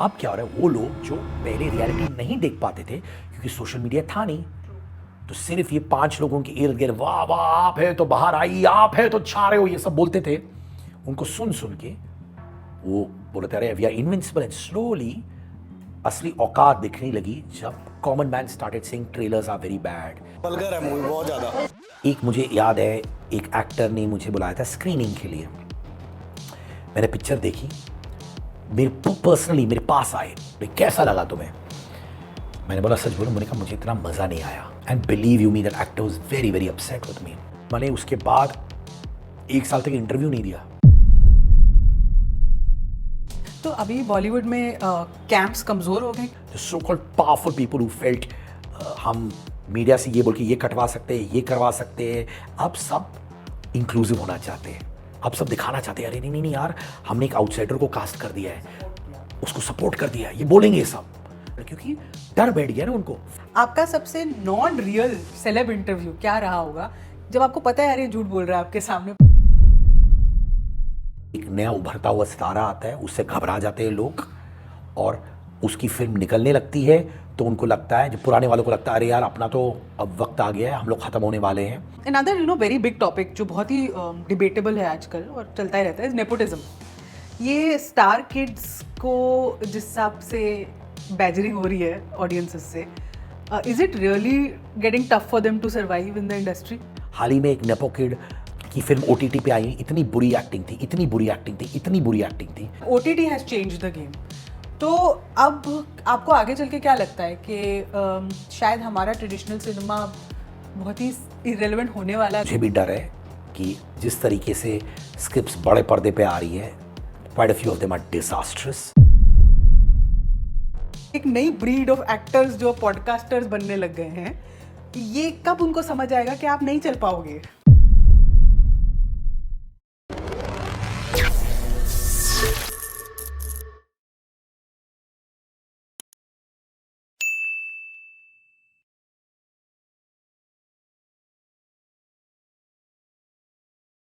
अब क्या हो रहा है, वो लोग जो पहले रियलिटी नहीं देख पाते थे क्योंकि सोशल मीडिया था नहीं, तो सिर्फ ये 5 लोगों के इर्द गिर्द वाह वाह आप है तो बाहर आई, आप है तो छा रहे हो, ये सब बोलते थे। उनको सुन सुन के वो बोलते रहे we are invincible, and slowly असली औकात दिखने लगी जब common man started saying trailers are very bad. Vulgar है मूवी बहुत ज़्यादा। एक मुझे याद है, एक एक्टर ने मुझे बुलाया था स्क्रीनिंग के लिए। मैंने पिक्चर देखी, मेरे पर्सनली मेरे पास आए, कैसा लगा तुम्हें? मैंने बोला सच बोलो, मैंने कहा मुझे इतना मज़ा नहीं आया। And believe you me that actor was very very upset with me. मैंने उसके बाद 1 साल तक इंटरव्यू नहीं दिया। तो अभी बॉलीवुड में कैंप्स कमज़ोर हो गए। The so-called powerful people who felt हम मीडिया से ये बोल के ये कटवा सकते हैं, ये करवा सकते हैं, अब सब इंक्लूसिव होना चाहते हैं, अब सब दिखाना चाहते हैं, अरे नहीं नहीं नहीं यार, हमने एक आउटसाइडर को कास्ट कर दिया है, उसको सपोर्ट कर दिया है, ये बोलेंगे सब, क्योंकि डर बैठ गया ना उनको। आपका सबसे नॉन रियल सेलेब इंटरव्यू क्या रहा होगा जब आपको पता है यार ये झूठ बोल रहा है आपके सामने? एक नया उभरता हुआ सितारा आता है, उससे घबरा जाते हैं लोग, और उसकी फिल्म निकलने लगती है तो उनको लगता है, जो पुराने वालों को लगता है अरे यार अपना तो अब वक्त आ गया है, हम लोग ख़त्म होने वाले हैं। अनदर वेरी बिग टॉपिक जो बहुत ही डिबेटेबल है आजकल और चलता ही रहता है, नेपोटिज्म। ये स्टार किड्स को जिस हिसाब से बैजरी हो रही है ऑडियंसेस से, is it really getting tough for them to survive in the industry? हाल ही में एक नेपो किड की फिल्म OTT पे आई, इतनी बुरी एक्टिंग थी, इतनी बुरी एक्टिंग थी, इतनी बुरी एक्टिंग थी। OTT has changed the game. तो अब आपको आगे चल के क्या लगता है कि शायद हमारा ट्रेडिशनल सिनेमा बहुत ही इररिलेवेंट होने वाला है? मुझे भी डर है कि जिस तरीके से स्क्रिप्ट्स बड़े पर्दे पे आ रही है, quite a few of them are disastrous. एक नई ब्रीड ऑफ एक्टर्स जो पॉडकास्टर्स बनने लग गए हैं, ये कब उनको समझ आएगा कि आप नहीं चल पाओगे?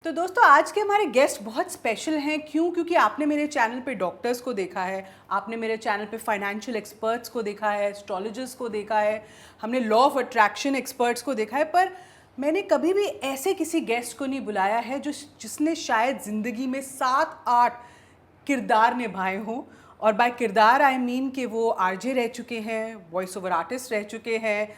तो दोस्तों आज के हमारे गेस्ट बहुत स्पेशल हैं। क्यों? क्योंकि आपने मेरे चैनल पे डॉक्टर्स को देखा है, आपने मेरे चैनल पे फाइनेंशियल एक्सपर्ट्स को देखा है, एस्ट्रोलॉजर्स को देखा है, हमने लॉ ऑफ अट्रैक्शन एक्सपर्ट्स को देखा है, पर मैंने कभी भी ऐसे किसी गेस्ट को नहीं बुलाया है जिसने शायद ज़िंदगी में 7-8 किरदार निभाए हों। और बाय किरदार आई मीन कि वो RJ रह चुके हैं, वॉइस ओवर आर्टिस्ट रह चुके हैं,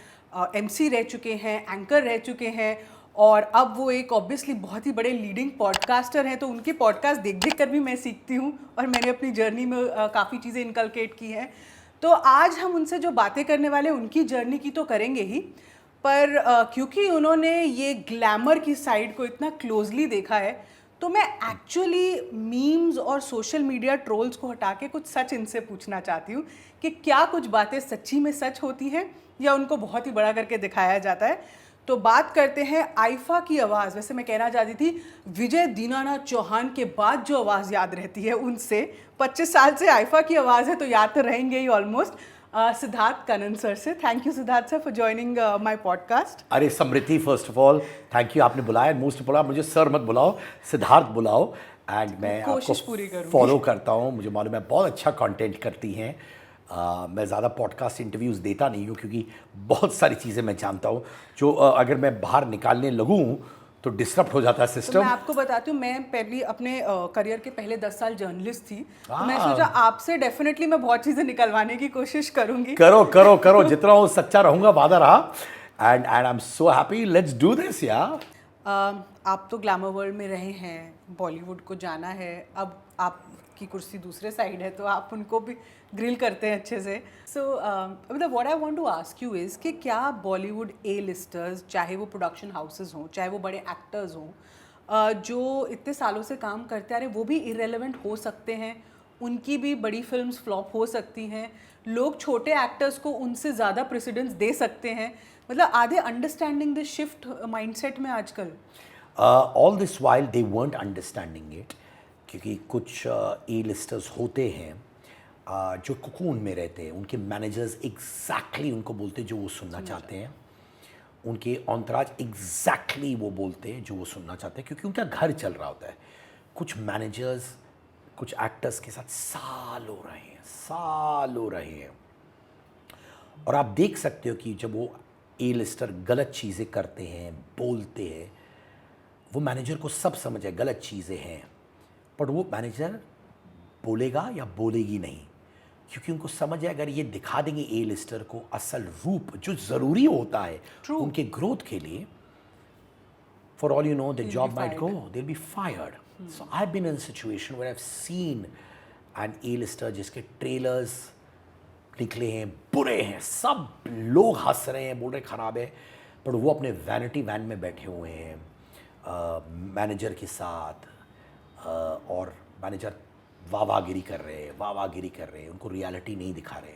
MC रह चुके हैं, एंकर रह चुके हैं, और अब वो एक ऑब्वियसली बहुत ही बड़े लीडिंग पॉडकास्टर हैं। तो उनके पॉडकास्ट देख देख कर भी मैं सीखती हूँ और मैंने अपनी जर्नी में काफ़ी चीज़ें इनकलकेट की हैं। तो आज हम उनसे जो बातें करने वाले हैं उनकी जर्नी की तो करेंगे ही, पर क्योंकि उन्होंने ये ग्लैमर की साइड को इतना क्लोजली देखा है, तो मैं एक्चुअली मीम्स और सोशल मीडिया ट्रोल्स को हटा के कुछ सच इनसे पूछना चाहती हूँ कि क्या कुछ बातें सच्ची में सच होती हैं या उनको बहुत ही बड़ा करके दिखाया जाता है। तो बात करते हैं आइफा की आवाज़। वैसे मैं कहना चाहती थी विजय दीनानाथ चौहान के बाद जो आवाज़ याद रहती है उनसे, 25 साल से आइफा की आवाज़ है तो याद तो रहेंगे ही ऑलमोस्ट। सिद्धार्थ कनन सर से। Thank you Siddharth sir for joining my podcast. अरे Samriddhi, first of all thank you, आपने बुलाया। मोस्ट बुलाया, मुझे सर मत बुलाओ, सिद्धार्थ बुलाओ। एंड मैं आपको फॉलो करता हूँ, मुझे मालूम है बहुत अच्छा कंटेंट करती हैं। मैं ज़्यादा पॉडकास्ट इंटरव्यूज़ देता नहीं हूँ क्योंकि बहुत सारी चीज़ें मैं जानता हूँ जो अगर मैं बाहर निकालने लगूँ तो डिस्टर्ब हो जाता है सिस्टम। तो मैं आपको बताती हूँ, मैं पहली अपने करियर के पहले 10 साल जर्नलिस्ट थी, तो मैं सोचा आपसे डेफिनेटली मैं बहुत चीज़ें निकलवाने की कोशिश करूँगी। करो करो करो, जितना हो सच्चा रहूँगा, वादा रहा। And I am so happy, let's do this यार। आप तो ग्लैमर वर्ल्ड में रहे हैं, बॉलीवुड को जाना है, अब आपकी कुर्सी दूसरे साइड है तो आप उनको भी ग्रिल करते हैं अच्छे से। सो मतलब what I want to ask you is कि क्या बॉलीवुड A-लिस्टर्स, चाहे वो प्रोडक्शन हाउसेस हों, चाहे वो बड़े एक्टर्स हों, जो इतने सालों से काम करते आ रहे, वो भी इररेलेवेंट हो सकते हैं, उनकी भी बड़ी फिल्म्स फ्लॉप हो सकती हैं, लोग छोटे एक्टर्स को उनसे ज़्यादा प्रेसिडेंस दे सकते हैं? मतलब are they understanding this shift mindset में आजकल? All this while they weren't understanding it, क्योंकि कुछ A-लिस्टर्स होते हैं जो कुकून में रहते हैं, उनके मैनेजर्स एग्जैक्टली उनको बोलते हैं जो वो सुनना चाहते हैं, उनके ऑन्टराज एग्जैक्टली वो बोलते हैं जो वो सुनना चाहते हैं, क्योंकि उनका घर चल रहा होता है। कुछ मैनेजर्स कुछ एक्टर्स के साथ सालों रहे हैं। और आप देख सकते हो कि जब वो ए लिस्टर गलत चीज़ें करते हैं, बोलते हैं, वो मैनेजर को सब समझ है गलत चीज़ें हैं, पर वो मैनेजर बोलेगा या बोलेगी नहीं, क्योंकि उनको समझ है अगर ये दिखा देंगे ए लिस्टर को असल रूप जो ज़रूरी होता है True. उनके ग्रोथ के लिए, for all you know, the They'll job be might fired. go, they'll be fired. So I've been in a situation where I've seen an A-lister जिसके trailers निकले हैं, बुरे हैं, सब लोग हंस रहे हैं, बोल रहे खराब है, पर वो अपने वैनिटी वैन में बैठे हुए हैं मैनेजर के साथ, और मैनेजर वाहवागिरी कर रहे हैं, उनको रियलिटी नहीं दिखा रहे।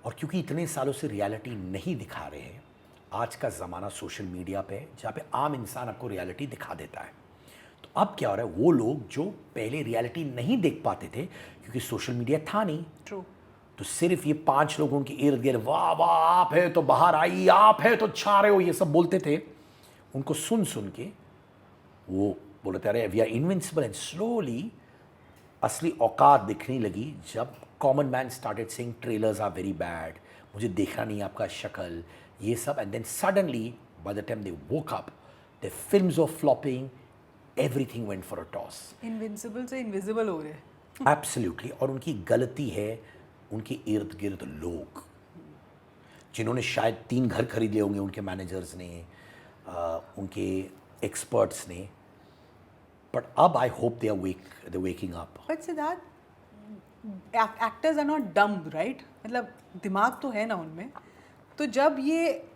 और क्योंकि इतने सालों से रियलिटी नहीं दिखा रहे हैं, आज का ज़माना सोशल मीडिया पे जहाँ पे आम इंसान आपको रियलिटी दिखा देता है, तो अब क्या हो रहा है, वो लोग जो पहले रियलिटी नहीं देख पाते थे क्योंकि सोशल मीडिया था नहीं, ट्रू। तो सिर्फ ये 5 लोगों के इर्द गिर्द वाह वाह आप है तो बाहर आई, आप है तो छा रहे हो, ये सब बोलते थे, उनको सुन सुन के वो बोलते अरे we are invincible. And slowly असली औकात दिखने लगी जब common man started saying trailers are very bad, मुझे देखना नहीं आपका शक्ल, ये सब। And then suddenly by the time they woke up the films of flopping, everything went for a toss. Invincible से इनविजिबल हो रहे हैं। एब्सोल्युटली। और उनकी गलती है उनके इर्द गिर्द लोग जिन्होंने शायद 3 घर खरीद लिए होंगे, उनके मैनेजर्स ने, उनके एक्सपर्ट्स ने, बट अब I hope they are waking up. But Siddharth, actors are not dumb, right? मतलब दिमाग तो है ना उनमें। तो जब ये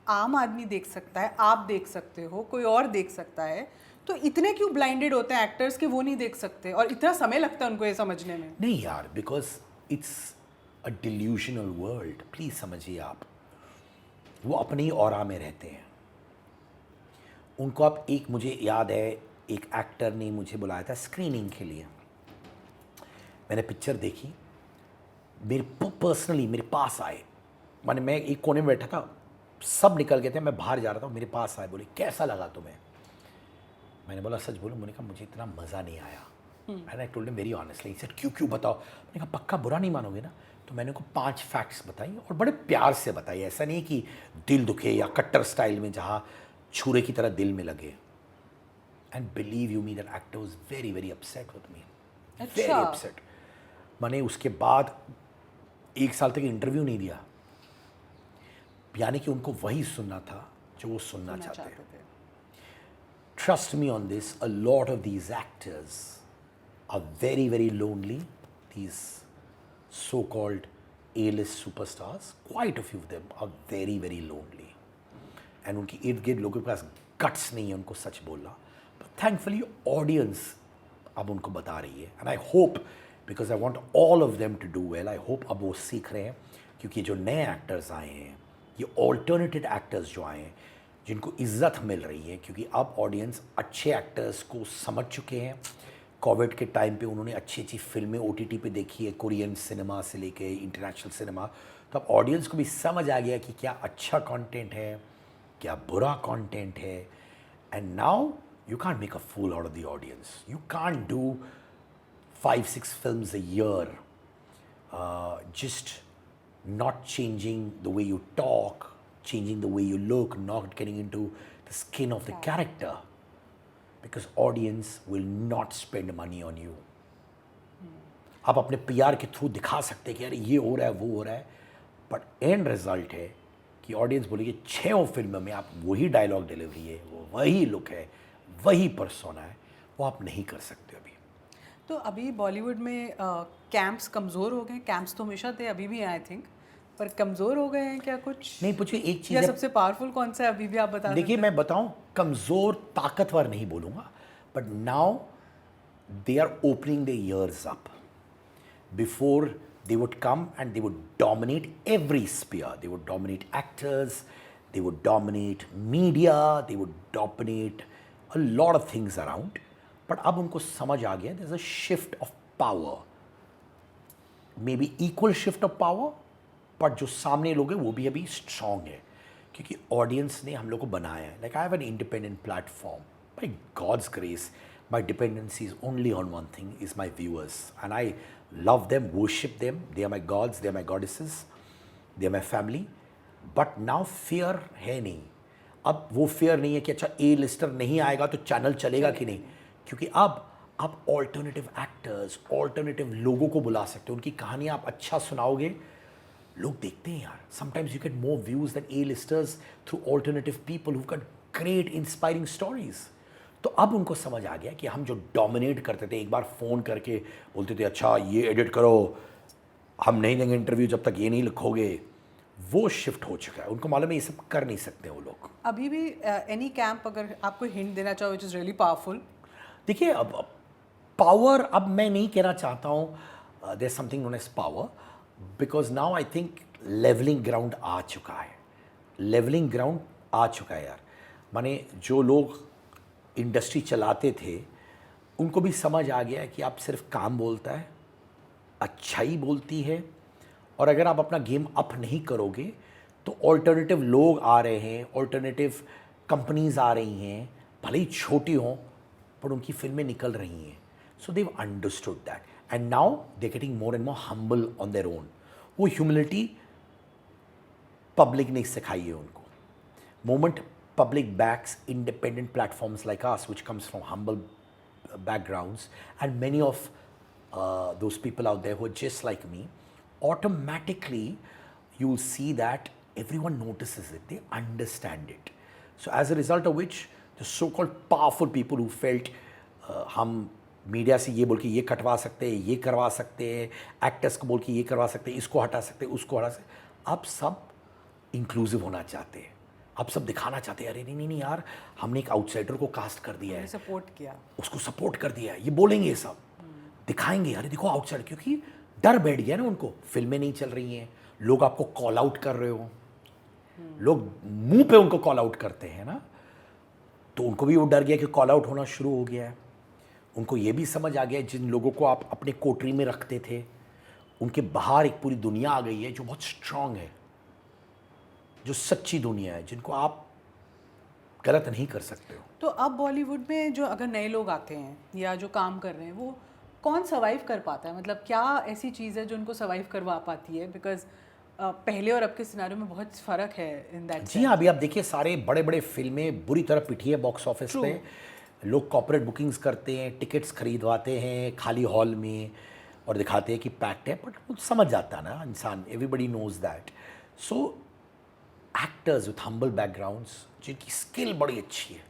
आम आदमी देख सकता है, आप देख सकते हो, कोई और देख सकता है, तो इतने क्यों ब्लाइंडेड होते हैं एक्टर्स कि वो नहीं देख सकते और इतना समय लगता है उनको ये समझने में? नहीं यार, because it's a delusional world, please समझिए आप। वो अपनी ही ऑरा में रहते हैं। उनको अब एक, मुझे याद है एक एक्टर ने मुझे बुलाया था स्क्रीनिंग के लिए, मैंने पिक्चर देखी, मेरे पर्सनली मेरे पास आए, माने मैं एक कोने में बैठा था, सब निकल गए थे, मैं बाहर जा रहा था, मेरे पास आए, बोले कैसा लगा तुम्हें? मैंने बोला सच बोलो, मैंने कहा मुझे इतना मज़ा नहीं आया। And I told him very honestly, he said क्यों बताओ? मैंने कहा पक्का बुरा नहीं मानोगे ना? तो मैंने उनको 5 फैक्ट्स बताई और बड़े प्यार से बताई, ऐसा नहीं कि दिल दुखे या कट्टर स्टाइल में जहाँ छुरे की तरह दिल में लगे। And believe you me that actor was very very upset with me, very upset. मैंने उसके बाद 1 साल तक इंटरव्यू नहीं दिया, यानी कि उनको वही सुनना था जो वो सुनना चाहते थे। Trust me on this, a lot of these actors are very, very lonely. These so-called A-list superstars, quite a few of them are very, very lonely. And उनकी इर्द गिर्द लोगों के पास guts नहीं है उनको सच बोलना. But thankfully, audience अब उनको बता रही है. And I hope, because I want all of them to do well, I hope अब वो सीख रहे हैं, क्योंकि जो नए एक्टर्स आए हैं, ये ऑल्टरनेटिव एक्टर्स जो आए हैं, जिनको इज्जत मिल रही है, क्योंकि अब ऑडियंस अच्छे एक्टर्स को समझ चुके हैं। कोविड के टाइम पे उन्होंने अच्छी अच्छी फिल्में OTT पे देखी है, कोरियन सिनेमा से लेके इंटरनेशनल सिनेमा, तो अब ऑडियंस को भी समझ आ गया कि क्या अच्छा कंटेंट है, क्या बुरा कंटेंट है। And now you can't make a fool out of the audience, you can't do 5-6 films a year, just not changing the way you talk, changing the way you look, not getting into the skin of the character, because audience will not spend money on you. आप अपने PR के through दिखा सकते हैं कि यार ये हो रहा है, वो हो रहा है, बट एंड रिजल्ट है कि ऑडियंस बोलेगी 6 फिल्म में आप वही डायलॉग डिलीवरी है, वो वही लुक है, वही पर्सोना है, वो आप नहीं कर सकते अभी। तो अभी बॉलीवुड में कैंप्स कमज़ोर हो गए? कैंप्स तो हमेशा थे, अभी भी आई थिंक, पर कमज़ोर हो गए हैं क्या कुछ? नहीं, मुझे एक चीज़ या सबसे पावरफुल कौन सा है अभी भी आप बता सकते देखिए, हैं? मैं बताऊं, कमज़ोर ताकतवर नहीं बोलूँगा, but now they are opening the ears up. Before they would come and they would dominate every sphere. They would dominate actors, they would dominate media, they would dominate a lot of things around. But अब उनको समझ आ गया, there's a shift of power, maybe equal shift of power, but जो सामने लोग हैं वो भी अभी strong है, क्योंकि audience ने हम लोग को बनाया है. Like I have an independent platform, by God's grace, My dependency is only on one thing, is my viewers, and I love them, worship them. They are my gods, they are my goddesses, they are my family. But now fear है नहीं. अब वो fear नहीं है कि अच्छा A lister नहीं आएगा तो चैनल चलेगा कि नहीं, क्योंकि अब आप ऑल्टरनेटिव एक्टर्स, ऑल्टरनेटिव लोगों को बुला सकते हो, उनकी कहानियाँ आप अच्छा सुनाओगे, लोग देखते हैं यार. Sometimes you get more views than A listers through alternative people who got great inspiring stories. तो अब उनको समझ आ गया कि हम जो डोमिनेट करते थे, एक बार फ़ोन करके बोलते थे अच्छा ये एडिट करो, हम नहीं देंगे इंटरव्यू जब तक ये नहीं लिखोगे, वो शिफ्ट हो चुका है. उनको मालूम है ये सब कर नहीं सकते वो लोग. अभी भी एनी कैंप अगर आपको हिंट देना चाहो विच इज़ रियली पावरफुल. देखिए अब पावर, अब मैं नहीं कहना चाहता हूँ there something known as power, because now I think levelling ground आ चुका है. लेवलिंग ग्राउंड आ चुका है यार. माने जो लोग इंडस्ट्री चलाते थे उनको भी समझ आ गया है कि आप सिर्फ काम बोलता है, अच्छाई बोलती है, और अगर आप अपना गेम अप नहीं करोगे तो ऑल्टरनेटिव लोग आ रहे हैं, ऑल्टरनेटिव कंपनीज आ रही हैं, भले ही छोटी हों पर उनकी फिल्में निकल रही हैं. So they understood that and now they getting more and more humble on their own. वो ह्यूमिलिटी पब्लिक ने सिखाई है उनको. Moment public backs independent platforms like us, which comes from humble backgrounds, and many of those people out there who are just like me, automatically you'll see that everyone notices it, they understand it. So as a result of which, the so-called powerful people who felt हम media से ये बोल के ये कटवा सकते हैं, ये करवा सकते हैं, एक्टर्स को बोल के ये करवा सकते हैं, इसको हटा सकते हैं, उसको हटा सकते हैं, अब सब इंक्लूसिव होना चाहते हैं. अब सब दिखाना चाहते हैं अरे नहीं नहीं यार, हमने एक आउटसाइडर को कास्ट कर दिया है, सपोर्ट किया, उसको सपोर्ट कर दिया है, ये बोलेंगे, ये सब दिखाएंगे, अरे देखो आउटसाइडर. क्योंकि डर बैठ गया ना उनको, फिल्में नहीं चल रही हैं, लोग आपको कॉल आउट कर रहे हो, लोग मुंह पे उनको कॉल आउट करते हैं ना, तो उनको भी वो डर गया कि कॉल आउट होना शुरू हो गया है. उनको ये भी समझ आ गया जिन लोगों को आप अपने कोटरी में रखते थे उनके बाहर एक पूरी दुनिया आ गई है जो बहुत स्ट्रांग है, जो सच्ची दुनिया है, जिनको आप गलत नहीं कर सकते हो. तो अब बॉलीवुड में जो अगर नए लोग आते हैं या जो काम कर रहे हैं, वो कौन सर्वाइव कर पाता है? मतलब क्या ऐसी चीज़ है जो उनको सर्वाइव करवा पाती है? बिकॉज पहले और अब के सिनारियो में बहुत फ़र्क है इन दैट. जी हाँ, अभी आप देखिए सारे बड़े बड़े फिल्में बुरी तरह पिटी है बॉक्स ऑफिस पे. लोग कॉर्पोरेट बुकिंग्स करते हैं, टिकट्स खरीदवाते हैं खाली हॉल में और दिखाते हैं कि पैक्ड है, बट समझ जाता है ना इंसान, everybody knows that. So actors with humble backgrounds जिनकी स्किल बड़ी अच्छी है,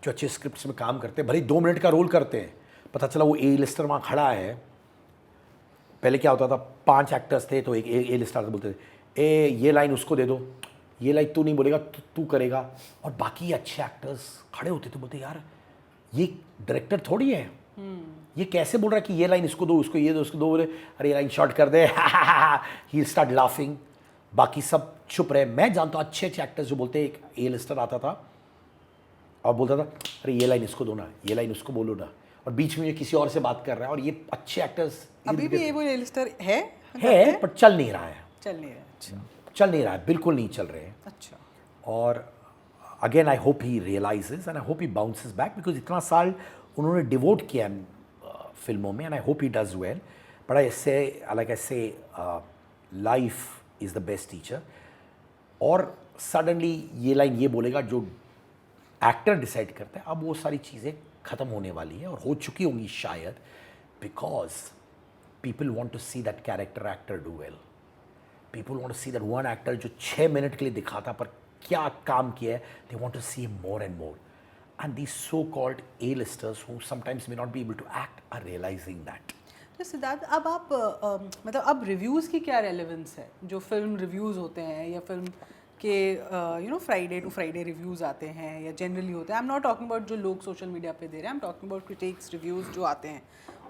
जो अच्छे स्क्रिप्ट्स में काम करते हैं, भले 2 मिनट का रोल करते हैं, पता चला वो ए लिस्टर वहाँ खड़ा है. पहले क्या होता था, 5 एक्टर्स थे तो एक ए लिस्टर बोलते थे ए ये लाइन उसको दे दो, ये लाइन तू नहीं बोलेगा तू करेगा, और बाकी अच्छे एक्टर्स खड़े होते थे, बोलते यार ये डायरेक्टर थोड़ी है, ये कैसे बोल रहा है कि ये लाइन इसको दो, उसको ये दो, उसको दो, बोले अरे ये लाइन शॉर्ट कर दे, ही स्टार्ट लाफिंग. बाकी सब चुप रहे. मैं जानता हूँ अच्छे अच्छे एक्टर्स जो बोलते हैं, एक ए लिस्टर आता था और बोलता था अरे ये लाइन इसको दो ना, ये लाइन उसको बोलो ना, और बीच में ये किसी और से बात कर रहा है, और ये अच्छे एक्टर्स अभी भी ये वो ए लिस्टर है पर चल नहीं रहा है. अच्छा, चल नहीं रहा है, बिल्कुल नहीं चल रहे हैं. अच्छा. और again I hope he realises and I hope he bounces back, because इतना साल उन्होंने डिवोट किया फिल्मों में, and I hope he does well. But I say like I say life is the best teacher. और सडनली ये line ये बोलेगा जो एक्टर डिसाइड करता है, अब वो सारी चीज़ें ख़त्म होने वाली है और हो चुकी होंगी शायद, because people want to see that character actor do well. People want to see that one actor जो 6 मिनट के लिए दिखाता पर क्या काम किया है, they want to see more and more. And these so called A listers who sometimes may not be able to act are realising that. तो सिद्धार्थ, अब आप मतलब अब रिव्यूज़ की क्या रेलेवेंस है? जो फिल्म रिव्यूज़ होते हैं या फिल्म के फ्राइडे टू फ्राइडे रिव्यूज़ आते हैं या जनरली होते हैं, आई एम नॉट टॉकिंग अबाउट जो लोग सोशल मीडिया पे दे रहे हैं, I am talking about critics reviews जो आते हैं,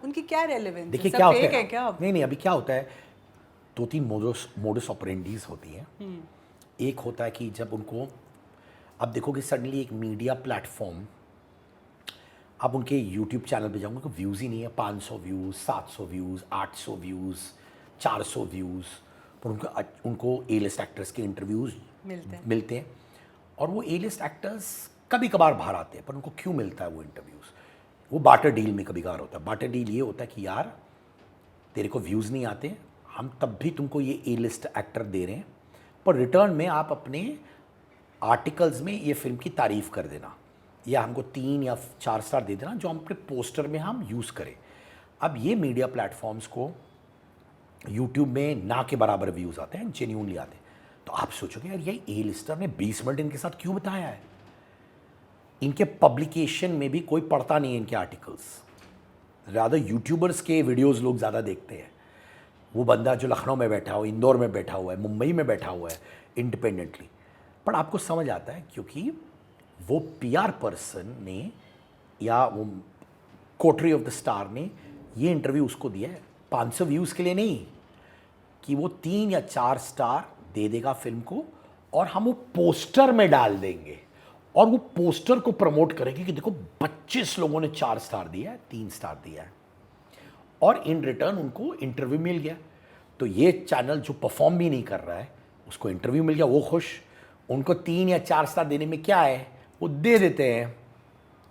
उनकी क्या रेलेवेंस? देखिए क्या होता है, क्या? नहीं अभी क्या होता है, 2-3 मोडस ऑपरेंडीज होती हैं. एक होता है कि जब उनको, अब देखो कि सडनली एक मीडिया प्लेटफॉर्म, आप उनके यूट्यूब चैनल पे जाओगे, उनको व्यूज़ ही नहीं है, 500 व्यूज़, 700 व्यूज़, 800 व्यूज़, 400 व्यूज़, पर उनको ए लिस्ट एक्टर्स के इंटरव्यूज़ मिलते हैं. और वो ए लिस्ट एक्टर्स कभी कभार बाहर आते हैं, पर उनको क्यों मिलता है वो इंटरव्यूज़? वो बार्टर डील में कभी कभार होता है। बार्टर डील ये होता है कि यार तेरे को व्यूज़ नहीं आते, हम तब भी तुमको ये ए लिस्ट एक्टर दे रहे हैं, पर रिटर्न में आप अपने आर्टिकल्स में ये फिल्म की तारीफ़ कर देना, या हमको 3 या 4 स्टार दे देना जो हम अपने पोस्टर में हम यूज़ करें। अब ये मीडिया प्लेटफॉर्म्स को यूट्यूब में ना के बराबर व्यूज़ आते हैं, जेन्यूनली आते हैं। तो आप सोचोगे यार ये ए लिस्टर ने 20 मिनट इनके साथ क्यों बताया है? इनके पब्लिकेशन में भी कोई पढ़ता नहीं है इनके आर्टिकल्स, ज़्यादा यूट्यूबर्स के वीडियोस लोग ज़्यादा देखते हैं। वो बंदा जो लखनऊ में बैठा हो, इंदौर में बैठा हुआ है, मुंबई में बैठा हुआ है इंडिपेंडेंटली, पर आपको समझ आता है क्योंकि वो पीआर पर्सन ने या वो कोटरी ऑफ द स्टार ने ये इंटरव्यू उसको दिया है 500 व्यूज़ के लिए नहीं, कि वो 3 या 4 स्टार दे देगा फिल्म को और हम वो पोस्टर में डाल देंगे और वो पोस्टर को प्रमोट करेंगे कि देखो 25 लोगों ने 4 स्टार दिया है, 3 स्टार दिया है, और इन रिटर्न उनको इंटरव्यू मिल गया। तो ये चैनल जो परफॉर्म भी नहीं कर रहा है उसको इंटरव्यू मिल गया, वो खुश। उनको 3 या 4 स्टार देने में क्या है, वो दे देते हैं,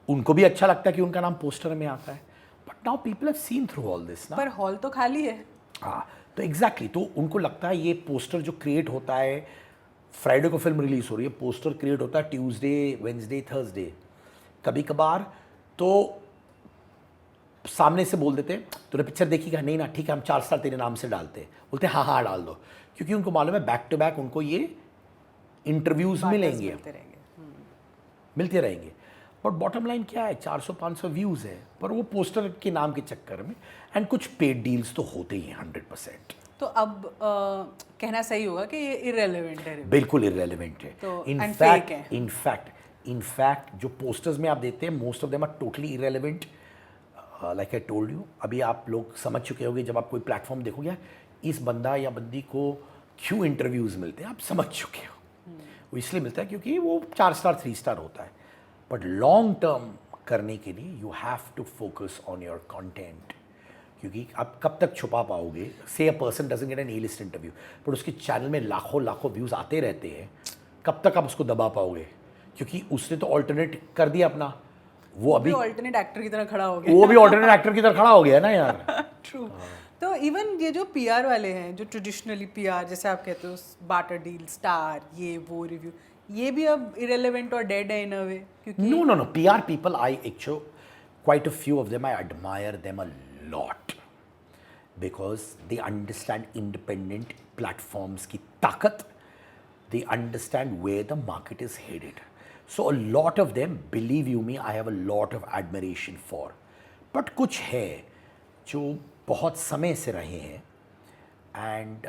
उनको भी अच्छा लगता है कि उनका नाम पोस्टर में आता है। But now people have seen through all this ना। पर हॉल तो खाली है। हाँ, तो एग्जैक्टली तो उनको लगता है ये पोस्टर जो क्रिएट होता है, फ्राइडे को फिल्म रिलीज हो रही है, पोस्टर क्रिएट होता है ट्यूसडे, वेंसडे, थर्सडे, कभी कभार तो सामने से बोल देते तूने पिक्चर देखी क्या? नहीं ना, ठीक है हम 4 स्टार तेरे नाम से डालते हैं। बोलते हाँ हाँ डाल दो, क्योंकि उनको मालूम है बैक टू बैक उनको ये इंटरव्यूज मिलेंगे, मिलते रहेंगे। बट बॉटम लाइन क्या है, 400-500 व्यूज़ है, पर वो पोस्टर के नाम के चक्कर में, एंड कुछ पेड डील्स तो होते ही हैं 100%। तो अब कहना सही होगा कि ये इररेलेवेंट है। बिल्कुल इररेलेवेंट है। तो इनफैक्ट जो पोस्टर्स में आप देते हैं most of them are totally irrelevant. Like I told you, अभी आप लोग समझ चुके होंगे जब आप कोई प्लेटफॉर्म देखोगे इस बंदा या बंदी को क्यों इंटरव्यूज़ मिलते हैं, आप समझ चुके हो। वो इसलिए मिलता है क्योंकि वो 4 स्टार 3 स्टार होता है। बट लॉन्ग टर्म करने के लिए you have to focus on your content, क्योंकि आप कब तक छुपा पाओगे। Say a person doesn't get an A list interview, पर उसके चैनल में लाखों व्यूज़ आते रहते हैं, कब तक आप उसको दबा पाओगे? क्योंकि उसने तो ऑल्टरनेट कर दिया अपना, वो अभी ऑल्टरनेट एक्टर की तरह खड़ा हो गया। वो भी ऑल्टरनेट एक्टर की तरह खड़ा हो गया ना यार। ट्रू। तो इवन ये जो पीआर वाले हैं, जो ट्रेडिशनली पीआर जैसे आप कहते हो, बार्टर डील, स्टार, ये वो रिव्यू, ये भी अब इरेलेवेंट और डेड है इन अ वे? क्योंकि no PR people, I actually quite a few of them, I admire them a lot because they understand independent platforms की ताकत, they understand where the market is headed. So a lot of them, believe you me, I have a lot of admiration for. But कुछ है जो बहुत समय से रहे हैं एंड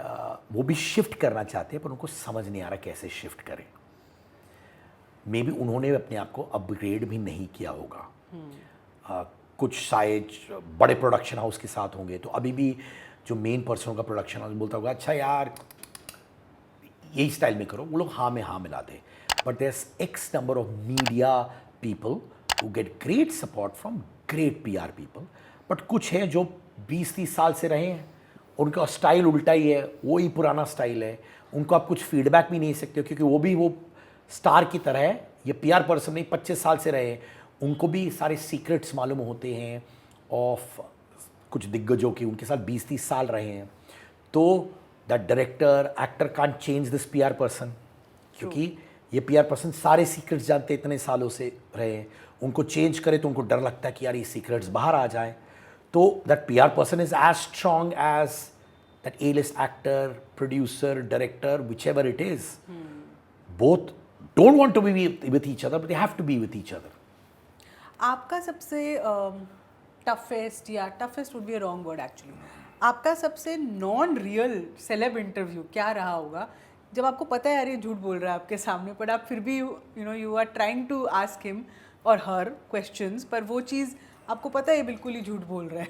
वो भी शिफ्ट करना चाहते हैं, पर उनको समझ नहीं आ रहा कैसे शिफ्ट करें। मे बी उन्होंने अपने आप को अपग्रेड भी नहीं किया होगा। कुछ शायद बड़े प्रोडक्शन हाउस के साथ होंगे तो अभी भी जो मेन पर्सन होगा प्रोडक्शन हाउस बोलता होगा अच्छा यार यही स्टाइल में करो, वो लोग हाँ में हाँ मिलाते। But there is X number of media people who get great support from great PR people. But कुछ है जो 20-30 साल से रहे हैं, उनका स्टाइल उल्टा ही है, वो ही पुराना स्टाइल है, उनको आप कुछ फीडबैक भी नहीं सकते क्योंकि वो भी वो स्टार की तरह है। ये पीआर पर्सन नहीं 25 साल से रहे हैं, उनको भी सारे सीक्रेट्स मालूम होते हैं ऑफ कुछ दिग्गजों के, उनके साथ 20-30 साल रहे हैं। तो that director actor can't change this PR person, क्योंकि ये पीआर पर्सन सारे सीक्रेट्स जानते इतने सालों से रहे हैं। उनको चेंज करे तो उनको डर लगता है कि यार ये सीक्रेट्स बाहर आ जाए। तो that PR person is as strong as that A list actor, producer, director, which ever it is. Both don't want to be with each other but they have to be with each other. आपका सबसे toughest, या toughest would be a wrong word actually, आपका सबसे non real celeb interview क्या रहा होगा जब आपको पता है यार ये झूठ बोल रहा है आपके सामने, पर आप फिर भी you are trying to ask him और हर क्वेश्चंस, पर वो चीज़ आपको पता है ये बिल्कुल ही झूठ बोल रहा है?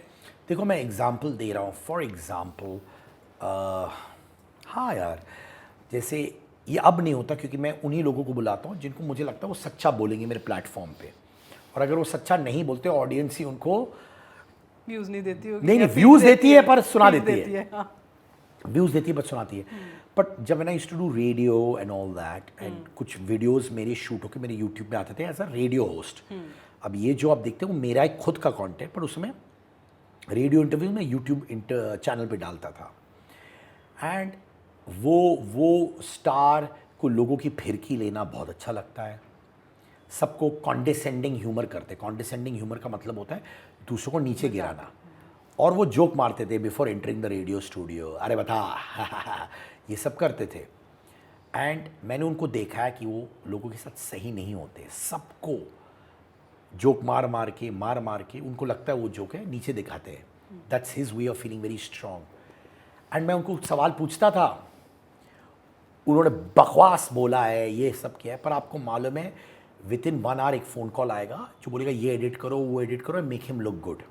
देखो मैं एग्जांपल दे रहा हूँ, फॉर एग्जांपल हाँ यार, जैसे ये अब नहीं होता क्योंकि मैं उन्हीं लोगों को बुलाता हूँ जिनको मुझे लगता है वो सच्चा बोलेंगे मेरे प्लेटफॉर्म पे, और अगर वो सच्चा नहीं बोलते ऑडियंस ही उनको व्यूज़ नहीं देती होगी। नहीं व्यूज़ देती है पर सुना देती है। हाँ। व्यूज़ देती है बट सुनाती है। बट जब मैंने used to do radio and all that and कुछ वीडियोस मेरे शूट होकर मेरे यूट्यूब पे आते थे एज अ रेडियो होस्ट। अब ये जो आप देखते हो वो मेरा एक खुद का कंटेंट, पर उसमें रेडियो इंटरव्यू मैं यूट्यूब चैनल पे डालता था। एंड वो स्टार को लोगों की फिरकी लेना बहुत अच्छा लगता है। सबको कॉन्डेसेंडिंग ह्यूमर करते। कॉन्डेसेंडिंग ह्यूमर का मतलब होता है दूसरों को नीचे गिराना। और वो जोक मारते थे before entering the radio studio, अरे बता ये सब करते थे। एंड मैंने उनको देखा है कि वो लोगों के साथ सही नहीं होते। सबको जोक मार मार के उनको लगता है वो जोक है, नीचे दिखाते हैं। That's his way of feeling very strong. And मैं उनको सवाल पूछता था, उन्होंने बकवास बोला है, ये सब किया है, पर आपको मालूम है विद इन 1 आवर एक फ़ोन कॉल आएगा जो बोलेगा ये एडिट करो, वो एडिट करो, मेक हिम लुक गुड।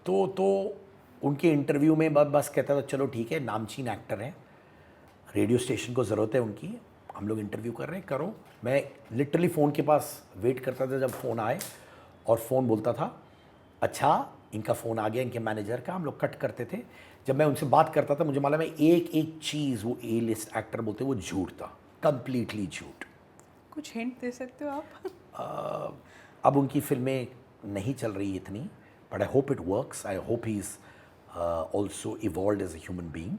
तो उनके इंटरव्यू में बस कहता था चलो ठीक है, नामचीन एक्टर हैं, रेडियो स्टेशन को ज़रूरत है उनकी, हम लोग इंटरव्यू कर रहे हैं, करो। मैं लिटरली फ़ोन के पास वेट करता था जब फ़ोन आए, और फ़ोन बोलता था अच्छा इनका फ़ोन आ गया, इनके मैनेजर का। हम लोग कट करते थे। जब मैं उनसे बात करता था मुझे मालूम है एक एक चीज़ वो ए लिस्ट एक्टर बोलते वो झूठ था, कंप्लीटली झूठ। कुछ हिंट दे सकते हो आप? अब उनकी फिल्में नहीं चल रही इतनी, but I hope it works. I hope he is also evolve as a human being.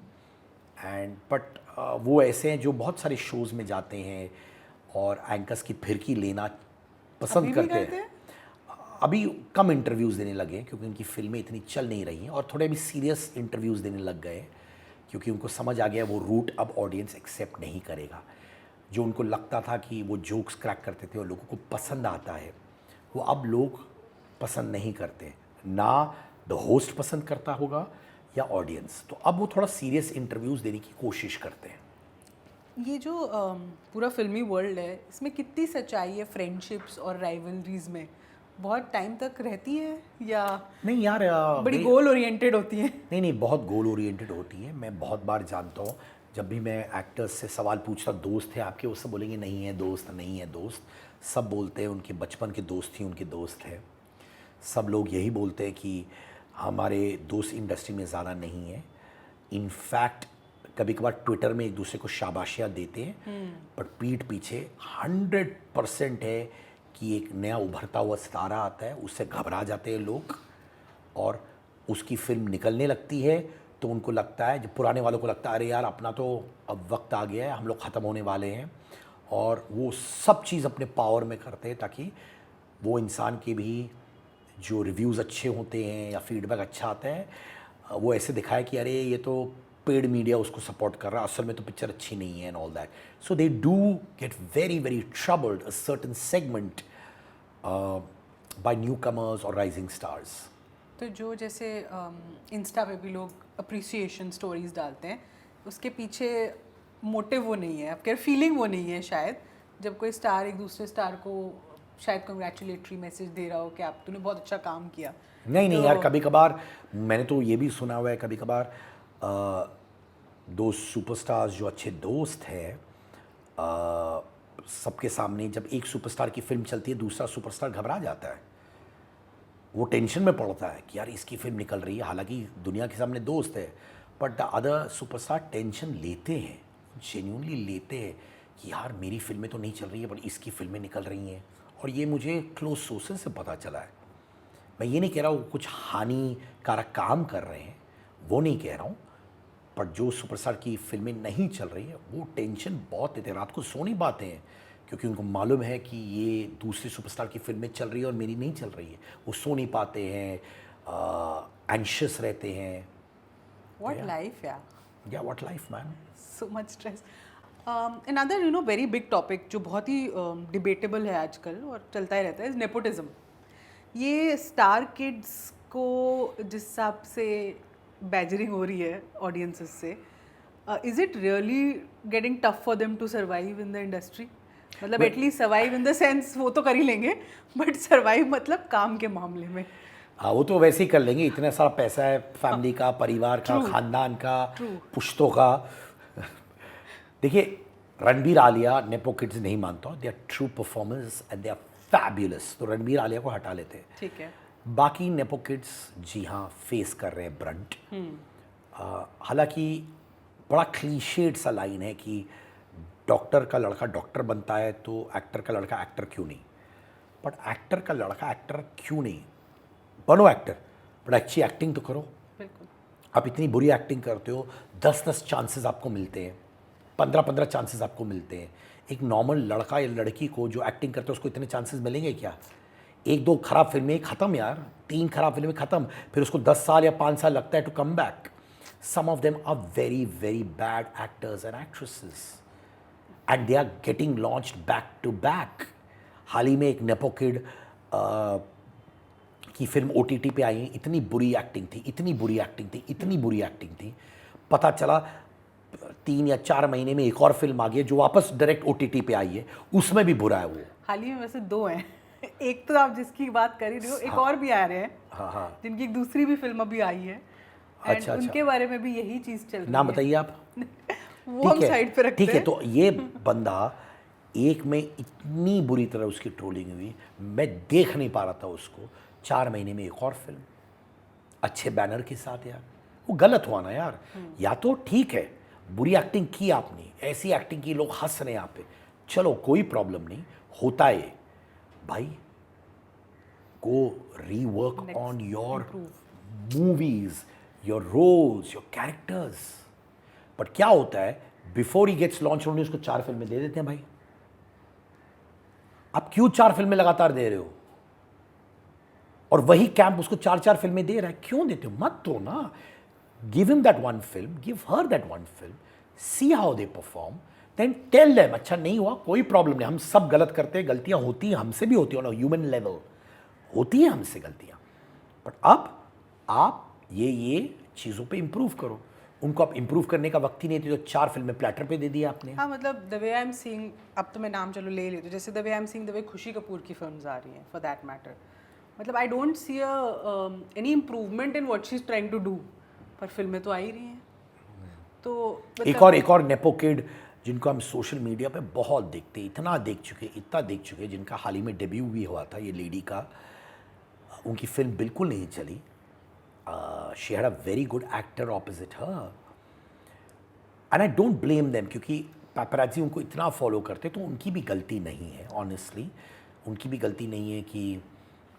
And but वो ऐसे हैं जो बहुत सारे शोज़ में जाते हैं और एंकर्स की फिरकी लेना पसंद अभी भी करते करते हैं। हैं? अभी कम इंटरव्यूज़ देने लगे हैं क्योंकि उनकी फिल्में इतनी चल नहीं रही हैं, और थोड़े अभी सीरियस इंटरव्यूज़ देने लग गए हैं क्योंकि उनको समझ आ गया वो रूट अब ऑडियंस एक्सेप्ट नहीं करेगा। जो उनको लगता था कि वो जोक्स क्रैक करते थे और लोगों को पसंद आता है, वो अब लोग पसंद नहीं करते। ना द होस्ट पसंद करता होगा या ऑडियंस। तो अब वो थोड़ा सीरियस इंटरव्यूज़ देने की कोशिश करते हैं। ये जो पूरा फिल्मी वर्ल्ड है, इसमें कितनी सच्चाई है फ्रेंडशिप्स और राइवलरीज में? बहुत टाइम तक रहती है या नहीं यार, बड़ी गोल ओरिएंटेड होती है? नहीं, बहुत गोल ओरिएंटेड होती है। मैं बहुत बार जानता हूँ जब भी मैं एक्टर्स से सवाल पूछता दोस्त है आपके, वो सब बोलेंगे नहीं है दोस्त, नहीं है दोस्त। सब बोलते हैं उनके बचपन के दोस्त ही उनके दोस्त हैं। सब लोग यही बोलते हैं कि हमारे दोस्त इंडस्ट्री में ज़्यादा नहीं है। इनफैक्ट कभी कभार ट्विटर में एक दूसरे को शाबाशियाँ देते हैं, बट पीठ पीछे 100% है कि एक नया उभरता हुआ सितारा आता है, उससे घबरा जाते हैं लोग, और उसकी फिल्म निकलने लगती है तो उनको लगता है, जब पुराने वालों को लगता है अरे यार अपना तो अब वक्त आ गया है, हम लोग ख़त्म होने वाले हैं, और वो सब चीज़ अपने पावर में करते हैं ताकि वो इंसान के भी जो रिव्यूज़ अच्छे होते हैं या फीडबैक अच्छा आता है वो ऐसे दिखाए कि अरे ये तो पेड मीडिया उसको सपोर्ट कर रहा है, असल में तो पिक्चर अच्छी नहीं है and all that. So they do get very very troubled a certain segment by newcomers और राइजिंग स्टार्स। तो जो जैसे इंस्टा पे भी लोग अप्रिसिएशन स्टोरीज डालते हैं, उसके पीछे मोटिव वो नहीं है, आपके फीलिंग वो नहीं है शायद, जब कोई स्टार एक दूसरे स्टार को शायद कंग्रेचुलेटरी मैसेज दे रहा हो कि आप तूने बहुत अच्छा काम किया। नहीं यार, कभी कभार मैंने तो ये भी सुना हुआ है, कभी कभार दो सुपरस्टार्स जो अच्छे दोस्त हैं, सबके सामने जब एक सुपरस्टार की फिल्म चलती है दूसरा सुपरस्टार घबरा जाता है, वो टेंशन में पड़ता है कि यार इसकी फिल्म निकल रही है, हालांकि दुनिया के सामने दोस्त है, but the other superstar tension लेते हैं, जेन्युइनली लेते हैं कि यार मेरी फिल्में तो नहीं चल रही है पर इसकी फिल्में निकल रही हैं। और ये मुझे क्लोज सोर्सेज से पता चला है। मैं ये नहीं कह रहा हूँ कुछ हानिकारक काम कर रहे हैं, वो नहीं कह रहा हूँ, पर जो सुपरस्टार की फिल्में नहीं चल रही है वो टेंशन बहुत लेते हैं, रात को सो नहीं पाते हैं क्योंकि उनको मालूम है कि ये दूसरे सुपरस्टार की फिल्में चल रही है और मेरी नहीं चल रही है। वो सो नहीं पाते हैं, एंशियस रहते हैं। व्हाट लाइफ यार, या what life man, so much stress. Another very big topic जो बहुत ही डिबेटेबल है आजकल और चलता ही रहता है, इज नेपोटिज्म। ये स्टार किड्स को जिस हिसाब से बैजरिंग हो रही है ऑडियंसेस से, is it really getting tough for them to survive in the industry? मतलब at least survive in the sense वो तो कर ही लेंगे, बट सर्वाइव मतलब काम के मामले में। हाँ वो तो वैसे ही कर लेंगे, इतना सारा पैसा है फैमिली का, परिवार का, खानदान का, पुश्तों का। देखिए रणबीर आलिया नेपो किड्स नहीं मानता हूँ, they are true performance and they are fabulous, तो रणबीर आलिया को हटा लेते हैं। ठीक है। बाकी नेपो किड्स जी हाँ फेस कर रहे हैं ब्रंट। हालांकि बड़ा क्लीशेड सा लाइन है कि डॉक्टर का लड़का डॉक्टर बनता है तो एक्टर का लड़का एक्टर क्यों नहीं, बट एक्टर का लड़का एक्टर क्यों नहीं, बनो एक्टर बट अच्छी एक्टिंग तो करो। बिल्कुल। आप इतनी बुरी एक्टिंग करते हो, 10-10 चांसेस आपको मिलते हैं, 15-15 चांसेस आपको मिलते हैं। एक नॉर्मल लड़का या लड़की को जो एक्टिंग करते हैं उसको इतने चांसेस मिलेंगे क्या? 1-2 खराब फिल्में ख़त्म यार, 3 खराब फिल्में ख़त्म, फिर उसको 10 साल या 5 साल लगता है to come back. Some of them are very very bad actors and actresses and they are getting launched back to back. हाल ही में एक नेपो किड की फिल्म OTT पे आई, इतनी बुरी एक्टिंग थी, इतनी बुरी एक्टिंग थी, इतनी बुरी एक्टिंग थी, पता चला 3 या 4 महीने में एक और फिल्म आ गई है जो वापस डायरेक्ट OTT पे आई है, उसमें भी बुरा है वो। हाल ही में वैसे 2 हैं एक तो आप जिसकी बात कर ही रहे हो, एक और भी आ रहे हैं हाँ जिनकी एक दूसरी भी फिल्म अभी आई है। अच्छा, And उनके बारे में भी यही चीज़ चल रही नाम है। बताइए आप। वो हम साइड पे रखते ठीक है, हैं। तो ये बंदा एक में इतनी बुरी तरह उसकी ट्रोलिंग हुई, मैं देख नहीं पा रहा था उसको। 4 महीने में एक और फिल्म अच्छे बैनर के साथ, यार वो गलत हुआ ना यार। या तो ठीक है बुरी एक्टिंग की आपने, ऐसी एक्टिंग की लोग हंस रहे हैं आप पे, चलो कोई प्रॉब्लम नहीं, होता है भाई। Go rework on your movies, your roles, your characters. But क्या होता है, बिफोर ही गेट्स लॉन्च उन्होंने उसको 4 फिल्में दे देते हैं भाई। आप क्यों 4 फिल्में लगातार दे रहे हो? और वही कैंप उसको 4-4 फिल्में दे रहा है, क्यों देते हो? मत दो ना। Give him that one film, give her that one film, see how they perform, then tell them अच्छा नहीं हुआ कोई प्रॉब्लम नहीं, हम सब गलत करते हैं, गलतियां होती हैं, हमसे भी होती है, ऑन ह्यूमन लेवल होती है हमसे गलतियां। बट अब आप ये चीज़ों पे इम्प्रूव करो। उनको आप इम्प्रूव करने का वक्त ही नहीं थी, तो 4 फिल्में प्लेटर पे दे दी आपने। हाँ, मतलब the way I am seeing, अब तो मैं नाम चलो ले लेती हूँ, जैसे the way I am seeing the way खुशी कपूर की फिल्म्स आ रही हैं फॉर दैट मैटर, मतलब I don't see any improvement in what she is trying to do, पर फिल्में तो आ ही रही हैं। तो मतलब एक और नेपो किड जिनको हम सोशल मीडिया पे बहुत देखते, इतना देख चुके, जिनका हाल ही में डेब्यू भी हुआ था, ये लेडी का, उनकी फिल्म बिल्कुल नहीं चली। She had a very good actor opposite her and I don't blame them, क्योंकि पैपराजी उनको इतना फॉलो करते, तो उनकी भी गलती नहीं है, ऑनेस्टली उनकी भी गलती नहीं है कि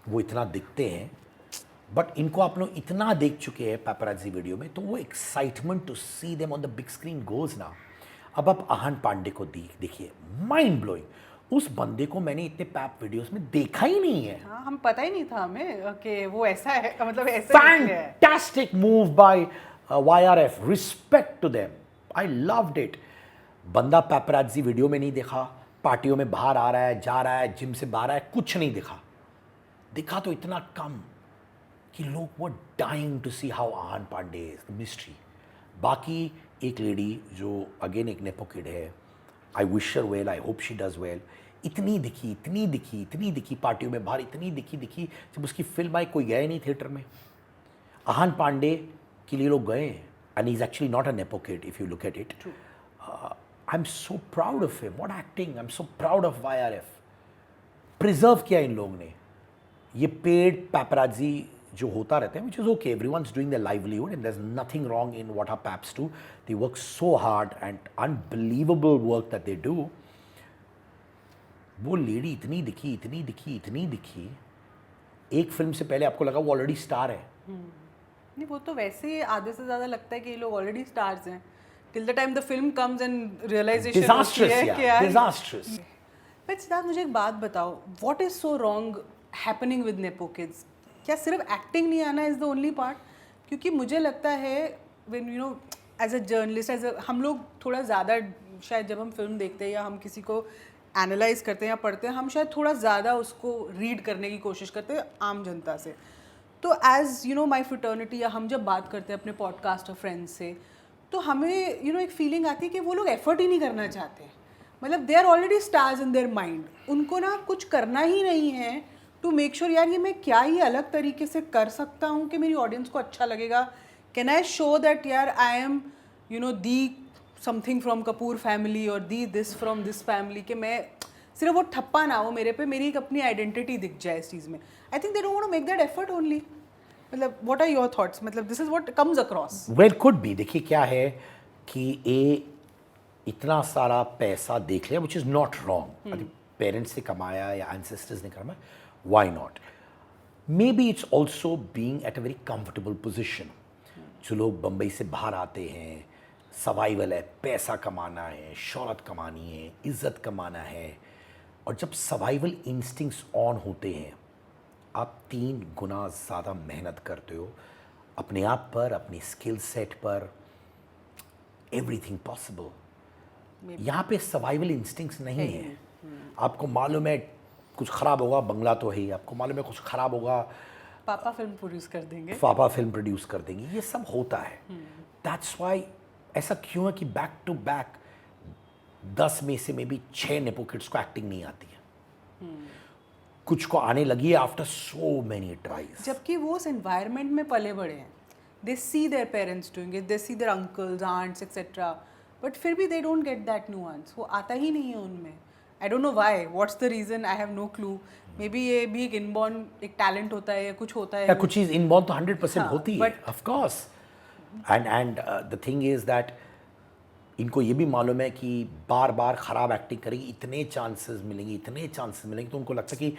वो इतना दिखते हैं। बट इनको आप लोग इतना देख चुके हैं पैपराजी वीडियो में, तो वो excitement to see them on the big screen goes ना। अब आप आहान पांडे को देखिए, माइंड ब्लोइंग। उस बंदे को मैंने इतने पैप वीडियोस में देखा ही नहीं है। हाँ, हम पता ही नहीं था हमें कि वो ऐसा है, मतलब ऐसा निकले है। Fantastic move by YRF. Respect to them. I loved it. बंदा पैपराजी वीडियो में नहीं दिखा, पार्टियों में बाहर आ रहा है, जा रहा है, जिम से बाहर है, कुछ नहीं दिखा तो इतना कम कि लोग वो dying to see how Ahaan Pandey is the mystery. बाकी एक लेडी जो अगेन एक नेपो किड है, I wish her well, I hope she does well, इतनी दिखी पार्टियों में बाहर, इतनी दिखी, जब उसकी फिल्म आई कोई गया ही नहीं थिएटर में। आहान पांडे के लिए लोग गए, and is actually not a nepo kid if you look at it. I am so proud of him, what acting, I am so proud of YRF। Preserve किया इन लोगों ने। ये पेड पैपराजी जो होता रहता है, which is okay, everyone's doing their livelihood and there's nothing wrong in what our paps do. They work so hard and unbelievable work that they do. वो lady इतनी दिखी, एक फिल्म से पहले आपको लगा वो ऑलरेडी स्टार है। नहीं, वो तो वैसे ही आधे से ज़्यादा लगता है कि ये लोग ऑलरेडी स्टार्स हैं, till the time the film comes and realisation Disastrous, yeah, disastrous. But Siddharth, मुझे एक बात बताओ, what is so wrong happening with nepo kids? क्या सिर्फ एक्टिंग नहीं आना इज़ द ओनली पार्ट? क्योंकि मुझे लगता है when you know as a journalist, हम लोग थोड़ा ज़्यादा शायद जब हम फिल्म देखते हैं या हम किसी को एनालाइज करते हैं या पढ़ते हैं, हम शायद थोड़ा ज़्यादा उसको रीड करने की कोशिश करते हैं आम जनता से। तो as you know my fraternity, या हम जब बात करते हैं अपने पॉडकास्ट और फ्रेंड्स से, तो हमें यू नो एक फीलिंग आती है कि वो लोग एफर्ट ही नहीं करना चाहते। मतलब they are already stars in their mind, उनको ना कुछ करना ही नहीं है टू मेक श्योर यार ये मैं क्या ही अलग तरीके से कर सकता हूँ कि मेरी ऑडियंस को अच्छा लगेगा। कैन आई शो दैट यार I M you know the something from Kapoor family और दी दिस फ्रॉम दिस फैमिली, कि मैं सिर्फ वो ठप्पा ना हो मेरे पे, मेरी एक अपनी आइडेंटिटी दिख जाए इस चीज़ में. I think they don't want to make that effort only. मतलब व्हाट आर योर थॉट्स? मतलब this is what comes across. Well could be. देखिए क्या है कि ये इतना सारा पैसा देख लिया, which is not wrong. Parents ने कमाया या एंसेस्टर्स ने कमाया, why not. Maybe it's also being at a very comfortable position. जो लोग बम्बई से बाहर आते हैं, सर्वाइवल है, पैसा कमाना है, शौहरत कमानी है, इज्जत कमाना है, और जब सर्वाइवल इंस्टिंक्ट्स ऑन होते हैं, आप 3 गुना ज़्यादा मेहनत करते हो अपने आप पर, अपनी स्किल सेट पर. Everything possible. यहाँ पे सर्वाइवल इंस्टिंक्ट्स नहीं है. आपको मालूम है कुछ ख़राब होगा, बंगला तो है ही. आपको मालूम है कुछ ख़राब होगा, पापा फिल्म प्रोड्यूस कर देंगे. पापा फिल्म प्रोड्यूस कर देंगे. ये सब होता है. दैट्स वाई ऐसा क्यों है कि बैक टू बैक 10 में से मे बी 6 नेपो किड्स को एक्टिंग नहीं आती है. कुछ को आने लगी है आफ्टर सो मेनी ट्राइज. जबकि वो उस एनवायरनमेंट में पले बड़े हैं. They see their parents doing it, they see their uncles, aunts etcetera, but फिर भी they don't get that nuance. वो आता ही नहीं है उनमें. I don't know why, what's the reason, I have no clue. Maybe ये भी एक इनबॉर्न एक टैलेंट होता है या कुछ होता है. या कुछ चीज़ इनबॉर्न तो 100% हाँ, होती है, but- of course. And the thing is that इनको ये भी मालूम है कि बार बार ख़राब एक्टिंग करेंगे, इतने चांसेस मिलेंगे, तो उनको लगता है कि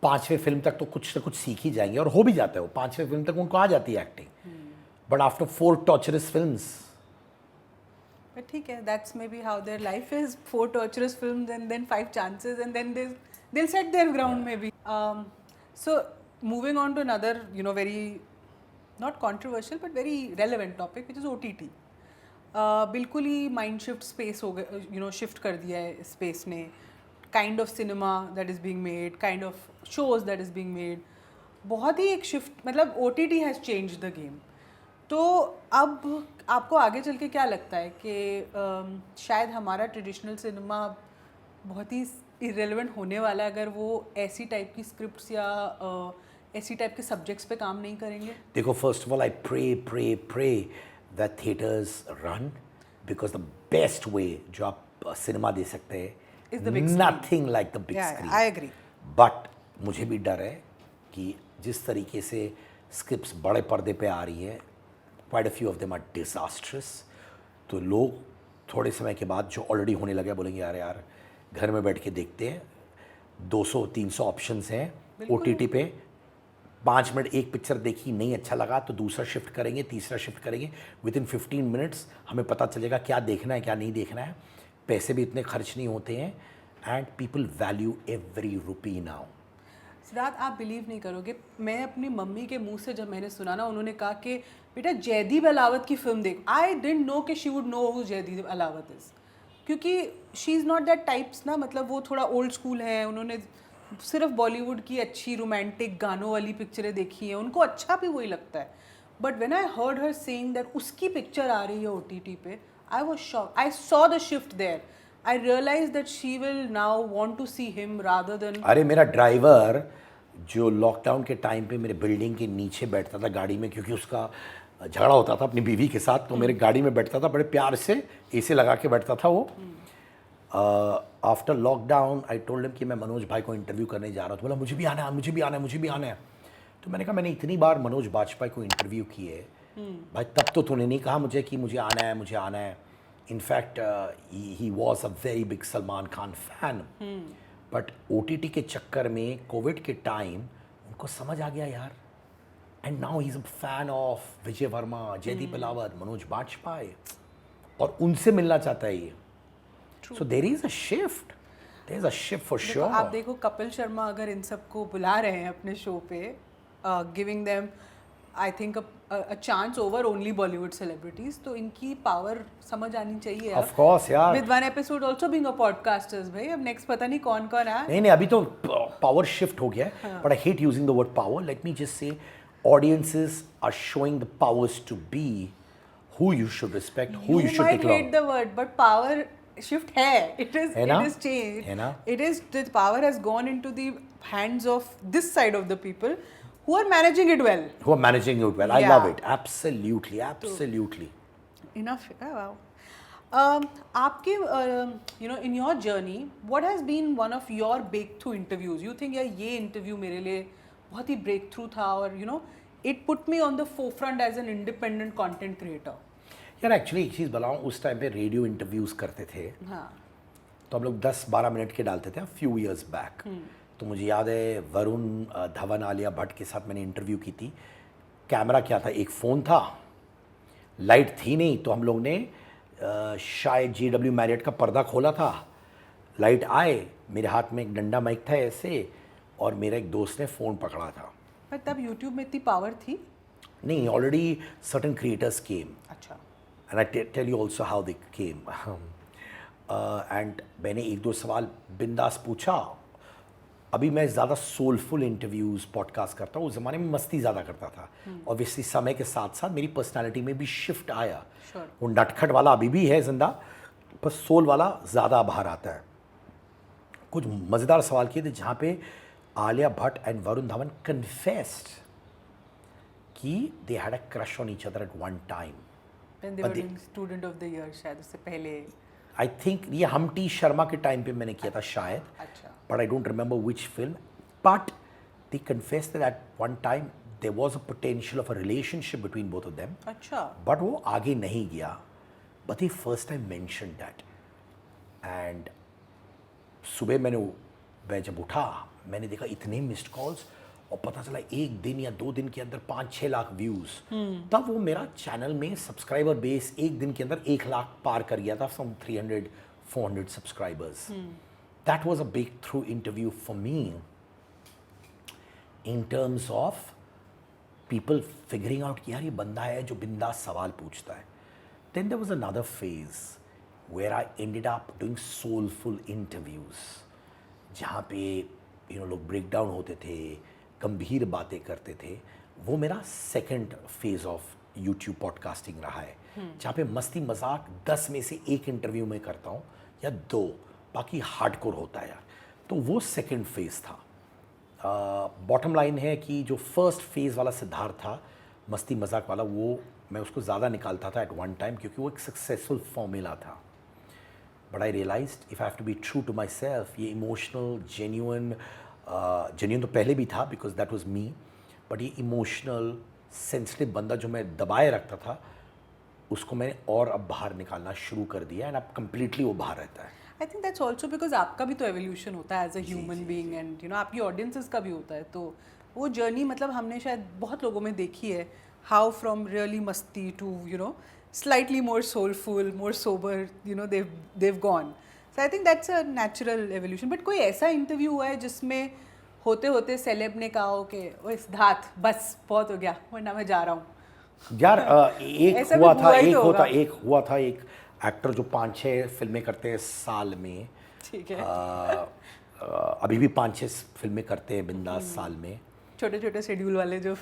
5वें फिल्म तक तो कुछ ना कुछ सीख ही जाएंगे, और हो भी जाता है. वो 5वें फिल्म तक उनको आ जाती है acting. But after 4 torturers films, But ठीक है, that's maybe how their life is. 4 torturous films and then 5 chances, and then they'll set their ground maybe. So moving on to another, very not controversial but very relevant topic, which is OTT. बिल्कुल ही mind shift space हो गया, shift कर दिया है space ने. Kind of cinema that is being made, kind of shows that is being made. बहुत ही एक shift, मतलब OTT has change the game. तो अब आपको आगे चल के क्या लगता है कि शायद हमारा ट्रेडिशनल सिनेमा बहुत ही इरेलेवेंट होने वाला है अगर वो ऐसी टाइप की स्क्रिप्ट्स या ऐसी टाइप के सब्जेक्ट्स पे काम नहीं करेंगे? देखो, first of all I pray that theatres run, because the best way जो आप सिनेमा दे सकते Is the हैं, big screen. Nothing like the big screen. I agree. But मुझे भी डर है कि जिस तरीके से स्क्रिप्ट्स बड़े पर्दे पे आ रही है, quite a few of them are disastrous. तो लोग थोड़े समय के बाद जो ऑलरेडी होने लगे बोलेंगे यार घर में बैठ के देखते हैं, 200-300 ऑप्शंस हैं OTT पे. 5 मिनट एक पिक्चर देखी, नहीं अच्छा लगा तो दूसरा शिफ्ट करेंगे, तीसरा शिफ्ट करेंगे. विद इन 15 मिनट्स हमें पता चलेगा क्या देखना है क्या नहीं देखना है. पैसे भी इतने खर्च नहीं होते हैं, and people value every rupee now. Siddharth, आप बिलीव नहीं करोगे, मैं अपनी मम्मी के मुंह से जब मैंने सुना ना, उन्होंने कहा कि बेटा जयदीप अलावत की फिल्म देख. आई डिडंट नो कि she would know who Jaideep Ahlawat is, क्योंकि she is not that types ना. मतलब वो थोड़ा ओल्ड स्कूल है, उन्होंने सिर्फ बॉलीवुड की अच्छी रोमांटिक गानों वाली पिक्चरें देखी हैं, उनको अच्छा भी वही लगता है. But when I heard her saying that उसकी पिक्चर आ रही है OTT पे, I was shocked. I saw the shift there. I realise that she will now want to see him rather than. अरे मेरा ड्राइवर जो लॉकडाउन के time पे मेरे बिल्डिंग के नीचे बैठता था गाड़ी में, क्योंकि उसका झगड़ा होता था अपनी बीवी के साथ, तो मेरे गाड़ी में बैठता था, बड़े प्यार से AC लगा के बैठता था वो. After lockdown I told him कि मैं मनोज भाई को इंटरव्यू करने जा रहा हूँ. तो बोला मुझे भी आना है. तो मैंने कहा मैंने इतनी बार मनोज बाजपेयी को इंटरव्यू किए भाई, तब तो तूने नहीं कहा मुझे कि मुझे आना है. In fact he was a very big Salman Khan fan. But OTT के चक्कर में कोविड के टाइम उनको समझ आ गया यार, and now he is a fan of Vijay Varma, Jaideep Ahlawat, Manoj Bajpayee, और उनसे मिलना चाहता है ये. So there is a shift for sure. आप देखो, कपिल शर्मा अगर इन सबको बुला रहे हैं अपने शो पे, giving them I think a chance over only Bollywood celebrities, तो इनकी पावर समझ आनी चाहिए. ऑफ कोर्स यार. With one episode also being a podcasters भाई, अब नेक्स्ट पता नहीं कौन कौन है. नहीं अभी तो पावर शिफ्ट हो गया है, but I hate using the word power. Let me just say audiences are showing the powers to be who you should respect, who you should take You might hate the word, but power shift है. It is changed. है ना? It is, the power has gone into the hands of this side of the people who are managing it well. Who are managing it well. I Yeah. love it. Absolutely. Enough. Oh, wow. आपके you know in your journey what has been one of your breakthrough interviews, you think यार ये interview मेरे लिए बहुत ही break through था और you know it put me on the forefront as an independent content creator? यार actually एक चीज़ बताऊँ, उस टाइम पे रेडियो इंटरव्यूज़ करते थे हाँ, तो हम लोग 10-12 मिनट के डालते थे फ्यू इयर्स बैक। तो मुझे याद है वरुण धवन, आलिया भट्ट के साथ मैंने इंटरव्यू की थी। कैमरा क्या था, एक फ़ोन था, लाइट थी नहीं, तो हम लोग ने शायद JW मैरियट का पर्दा खोला था, लाइट आए, मेरे हाथ में एक डंडा माइक था ऐसे, और मेरा एक दोस्त ने फ़ोन पकड़ा था। पर तब यूट्यूब में इतनी पावर थी? नहीं, ऑलरेडी सर्टन क्रिएटर्स केम अच्छा, and I tell you also how they came. And मैंने एक दो सवाल बिंदास पूछा। अभी मैं ज़्यादा सोलफुल इंटरव्यूज़ पॉडकास्ट करता हूँ, उस ज़माने में मस्ती ज़्यादा करता था। ऑब्वियसली समय के साथ साथ मेरी पर्सनालिटी में भी शिफ्ट आया। Sure. वो नटखट वाला अभी भी है जिंदा, पर सोल वाला ज़्यादा बाहर आता है। कुछ मज़ेदार सवाल किए थे जहाँ पे आलिया भट्ट एंड वरुण धवन कन्फेस्ड कि they had a crush on each other at one time. when they were doing student of the year शायद उससे पहले। आई थिंक ये हमटी शर्मा के टाइम पे मैंने किया था शायद, अच्छा, but I don't remember which film. But they confessed that at one time there was a potential of a relationship between both of them. अच्छा, But वो आगे नहीं गया. But they first time mentioned that. And सुबह मैं जब उठा, मैंने देखा इतने मिस्ड कॉल्स, और पता चला एक दिन या 2 दिन के अंदर 5-6 लाख व्यूज़। तब वो मेरा चैनल में सब्सक्राइबर बेस एक दिन के अंदर 1 लाख पार कर गया था, from 300-400 subscribers. That was a breakthrough interview for me in terms of people figuring out कि यार ये बंदा है जो बिंदास सवाल पूछता है। Then there was another phase where I ended up doing soulful interviews, जहाँ पे लोग ब्रेक डाउन होते थे, गंभीर बातें करते थे। वो मेरा second phase of YouTube podcasting रहा है, जहाँ पे मस्ती मजाक 10 में से 1 इंटरव्यू में करता हूँ या 2, बाकी हार्डकोर होता है यार। तो वो सेकंड फेज़ था। बॉटम लाइन है कि जो फर्स्ट फेज़ वाला सिद्धार्थ था, मस्ती मजाक वाला, वो मैं उसको ज़्यादा निकालता था एट वन टाइम, क्योंकि वो एक सक्सेसफुल फॉर्मूला था। But I realised if I have to be true to myself, ये इमोशनल जेन्युइन तो पहले भी था because that was me, but ये इमोशनल सेंसिटिव बंदा जो मैं दबाए रखता था, उसको मैंने और अब बाहर निकालना शुरू कर दिया, एंड अब कम्प्लीटली वो बाहर रहता है। I think that's also because आपका भी तो एवोल्यूशन होता है as a human being, and you know आपकी ऑडियंसेस का भी होता है। तो वो जर्नी मतलब हमने शायद बहुत लोगों में देखी है, हाउ फ्रॉम रियली मस्ती to you know slightly more soulful, more sober, you know they've gone. So I think that's a natural evolution. But कोई ऐसा इंटरव्यू हुआ है जिसमें होते होते सेलेब ने कहा हो कि ओए सिद्धार्थ बस बहुत हो गया, वरना मैं जा रहा हूँ? यार एक ऐसा भी हुआ हुआ था, ही तो होगा। एक हुआ था एक एक्टर जो 5-6 फिल्में करते हैं साल में। ठीक है, अभी भी 5-6 फिल्में करते हैं बिंदास साल में। छोटे छोटे शेड्यूल वाले जो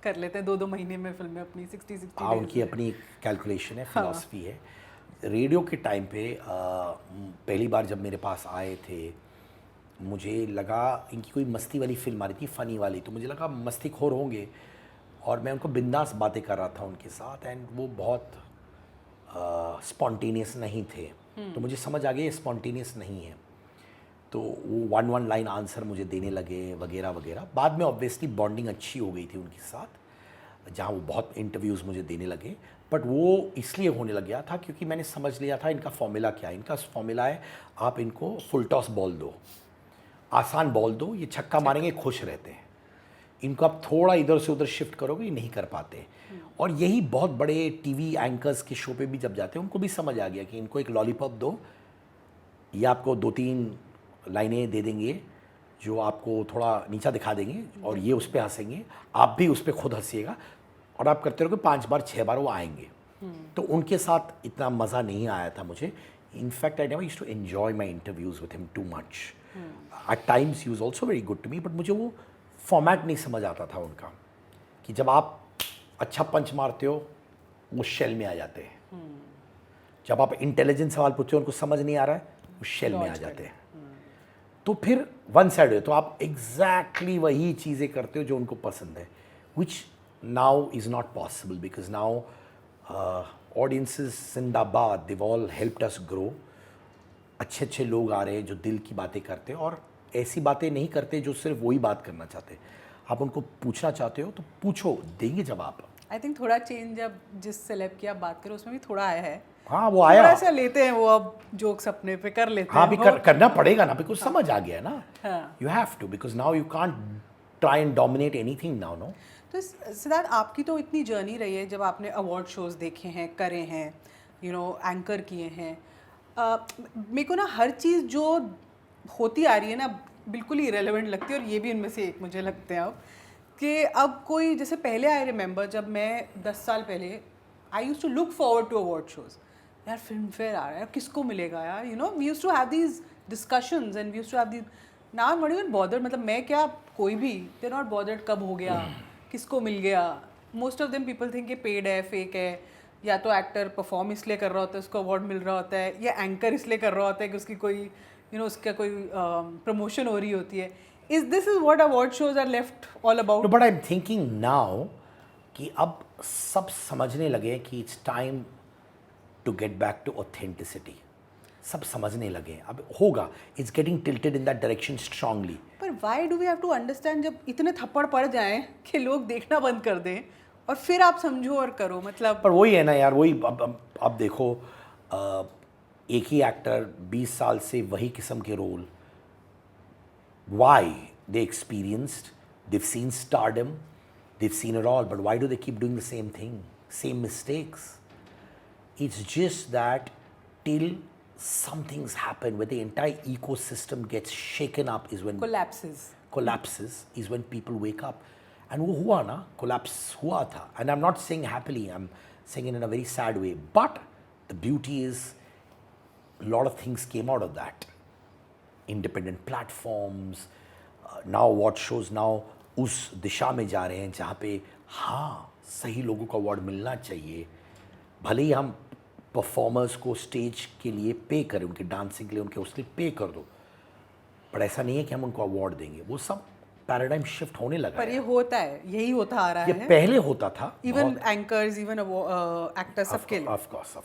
कर लेते हैं 2-2 महीने में फिल्में अपनी 60 हाँ, उनकी अपनी कैलकुलेशन है, फिलॉसफी है। रेडियो के टाइम पे पहली बार जब मेरे पास आए थे, मुझे लगा इनकी कोई मस्ती वाली फिल्म आ रही थी, फ़नी वाली, तो मुझे लगा मस्तीखोर होंगे, और मैं उनको बिंदास बातें कर रहा था उनके साथ, एंड वो बहुत स्पॉन्टेनियस नहीं थे। तो मुझे समझ आ गया ये स्पॉन्टेनियस नहीं है, तो वो 1 लाइन आंसर मुझे देने लगे वगैरह वगैरह। बाद में ऑब्वियसली बॉन्डिंग अच्छी हो गई थी उनके साथ, जहाँ वो बहुत इंटरव्यूज़ मुझे देने लगे। बट वो इसलिए होने लग गया था क्योंकि मैंने समझ लिया था इनका फॉर्मूला क्या है। इनका फॉर्मूला है, आप इनको फुल टॉस बॉल दो, आसान बॉल दो, ये छक्का मारेंगे, खुश रहते हैं। इनको आप थोड़ा इधर से उधर शिफ्ट करोगे, ये नहीं कर पाते। और यही बहुत बड़े टीवी एंकर्स के शो पे भी जब जाते हैं, उनको भी समझ आ गया कि इनको एक लॉलीपॉप दो, ये आपको 2-3 लाइनें दे देंगे जो आपको थोड़ा नीचा दिखा देंगे, और ये उस पर हंसेंगे, आप भी उस पर खुद हंसिएगा, और आप करते रहोगे 5 बार 6 बार वो आएंगे। तो उनके साथ इतना मज़ा नहीं आया था मुझे। In fact I never used to enjoy my interviews with him too much. At times he was also very good to me, but मुझे वो फॉर्मेट नहीं समझ आता था उनका, कि जब आप अच्छा पंच मारते हो वो शेल में आ जाते हैं, जब आप इंटेलिजेंट सवाल पूछते हो उनको समझ नहीं आ रहा है, वो शेल में आ जाते हैं। तो फिर वन साइड है, तो आप एग्जैक्टली वही चीज़ें करते हो जो उनको पसंद है, which now is not possible, because now audiences जिंदाबाद, they've all helped us grow. अच्छे अच्छे लोग आ रहे हैं जो दिल की बातें करते हैं और ऐसी बातें नहीं करते जो सिर्फ वही बात करना चाहते। आप उनको पूछना चाहते हो तो पूछो, देंगे जवाब। आई थिंक थोड़ा चेंज अब जिस सेलेब की आप बात करो उसमें भी थोड़ा आया है। हाँ वो आया, थोड़ा सा लेते हैं वो, अब जोक्स अपने पे कर लेते हाँ हैं। भी करना पड़ेगा ना, बिकॉज समझ आ गया ना। हाँ। You have to, because now you can't try and dominate anything now, no. तो सिद्धार्थ, आपकी तो इतनी जर्नी रही है, जब आपने अवार्ड शोज देखे हैं, करे हैं, एंकर किए हैं। मेरे को ना हर चीज़ जो होती आ रही है ना बिल्कुल ही इरेलेवेंट लगती है, और ये भी इनमें से एक मुझे लगते हैं अब कि अब कोई, जैसे पहले आई रिमेंबर जब मैं 10 साल पहले I used to look forward to award shows. यार फिल्म फेयर आ रहा है यार, किसको मिलेगा यार, we used to have these discussions and we used to have these. Now not even bothered, मतलब मैं क्या, कोई भी, दे नॉट बॉदर्ड कब हो गया, किसको मिल गया। Most of them people think ये पेड है, फेक है, या तो एक्टर परफॉर्म इसलिए कर रहा होता है उसको अवार्ड मिल रहा होता है, या एंकर इसलिए कर रहा होता है कि उसकी कोई उसका कोई प्रमोशन हो रही होती है। This is what award shows are left all about? No, but I'm thinking now कि अब सब समझने लगे कि it's time to get back to authenticity. सब समझने लगे, अब होगा, it's getting tilted in that direction strongly. पर why do we have to understand, जब इतने थप्पड़ पड़ जाएं कि लोग देखना बंद कर दें और फिर आप समझो और करो, मतलब। पर वही है ना यार, वही अब देखो, एक ही एक्टर 20 साल से वही किस्म के role, why? They experienced, they've seen stardom, they've seen it all, but why do they keep doing the same thing, same mistakes? It's just that till something's happened where the entire ecosystem gets shaken up is when collapses is when people wake up. And वो हुआ ना, collapse हुआ था, and I'm not saying happily, I'm saying it in a very sad way, but the beauty is a lot of things came out of that. Independent platforms, now award shows now उस दिशा में जा रहे हैं जहाँ पे हाँ सही लोगों को अवार्ड मिलना चाहिए। भले ही हम परफॉर्मर्स को स्टेज के लिए पे करें, उनके डांसिंग के लिए उनके उसके लिए पे कर दो, पर ऐसा नहीं है कि हम उनको अवार्ड देंगे। वो सब पैराडाइम शिफ्ट होने लगा पर ये होता है, यही होता आ रहा है। ये पहले होता था, इवन एंकर्स, इवन एक्टर्स, सबके लिए। Of course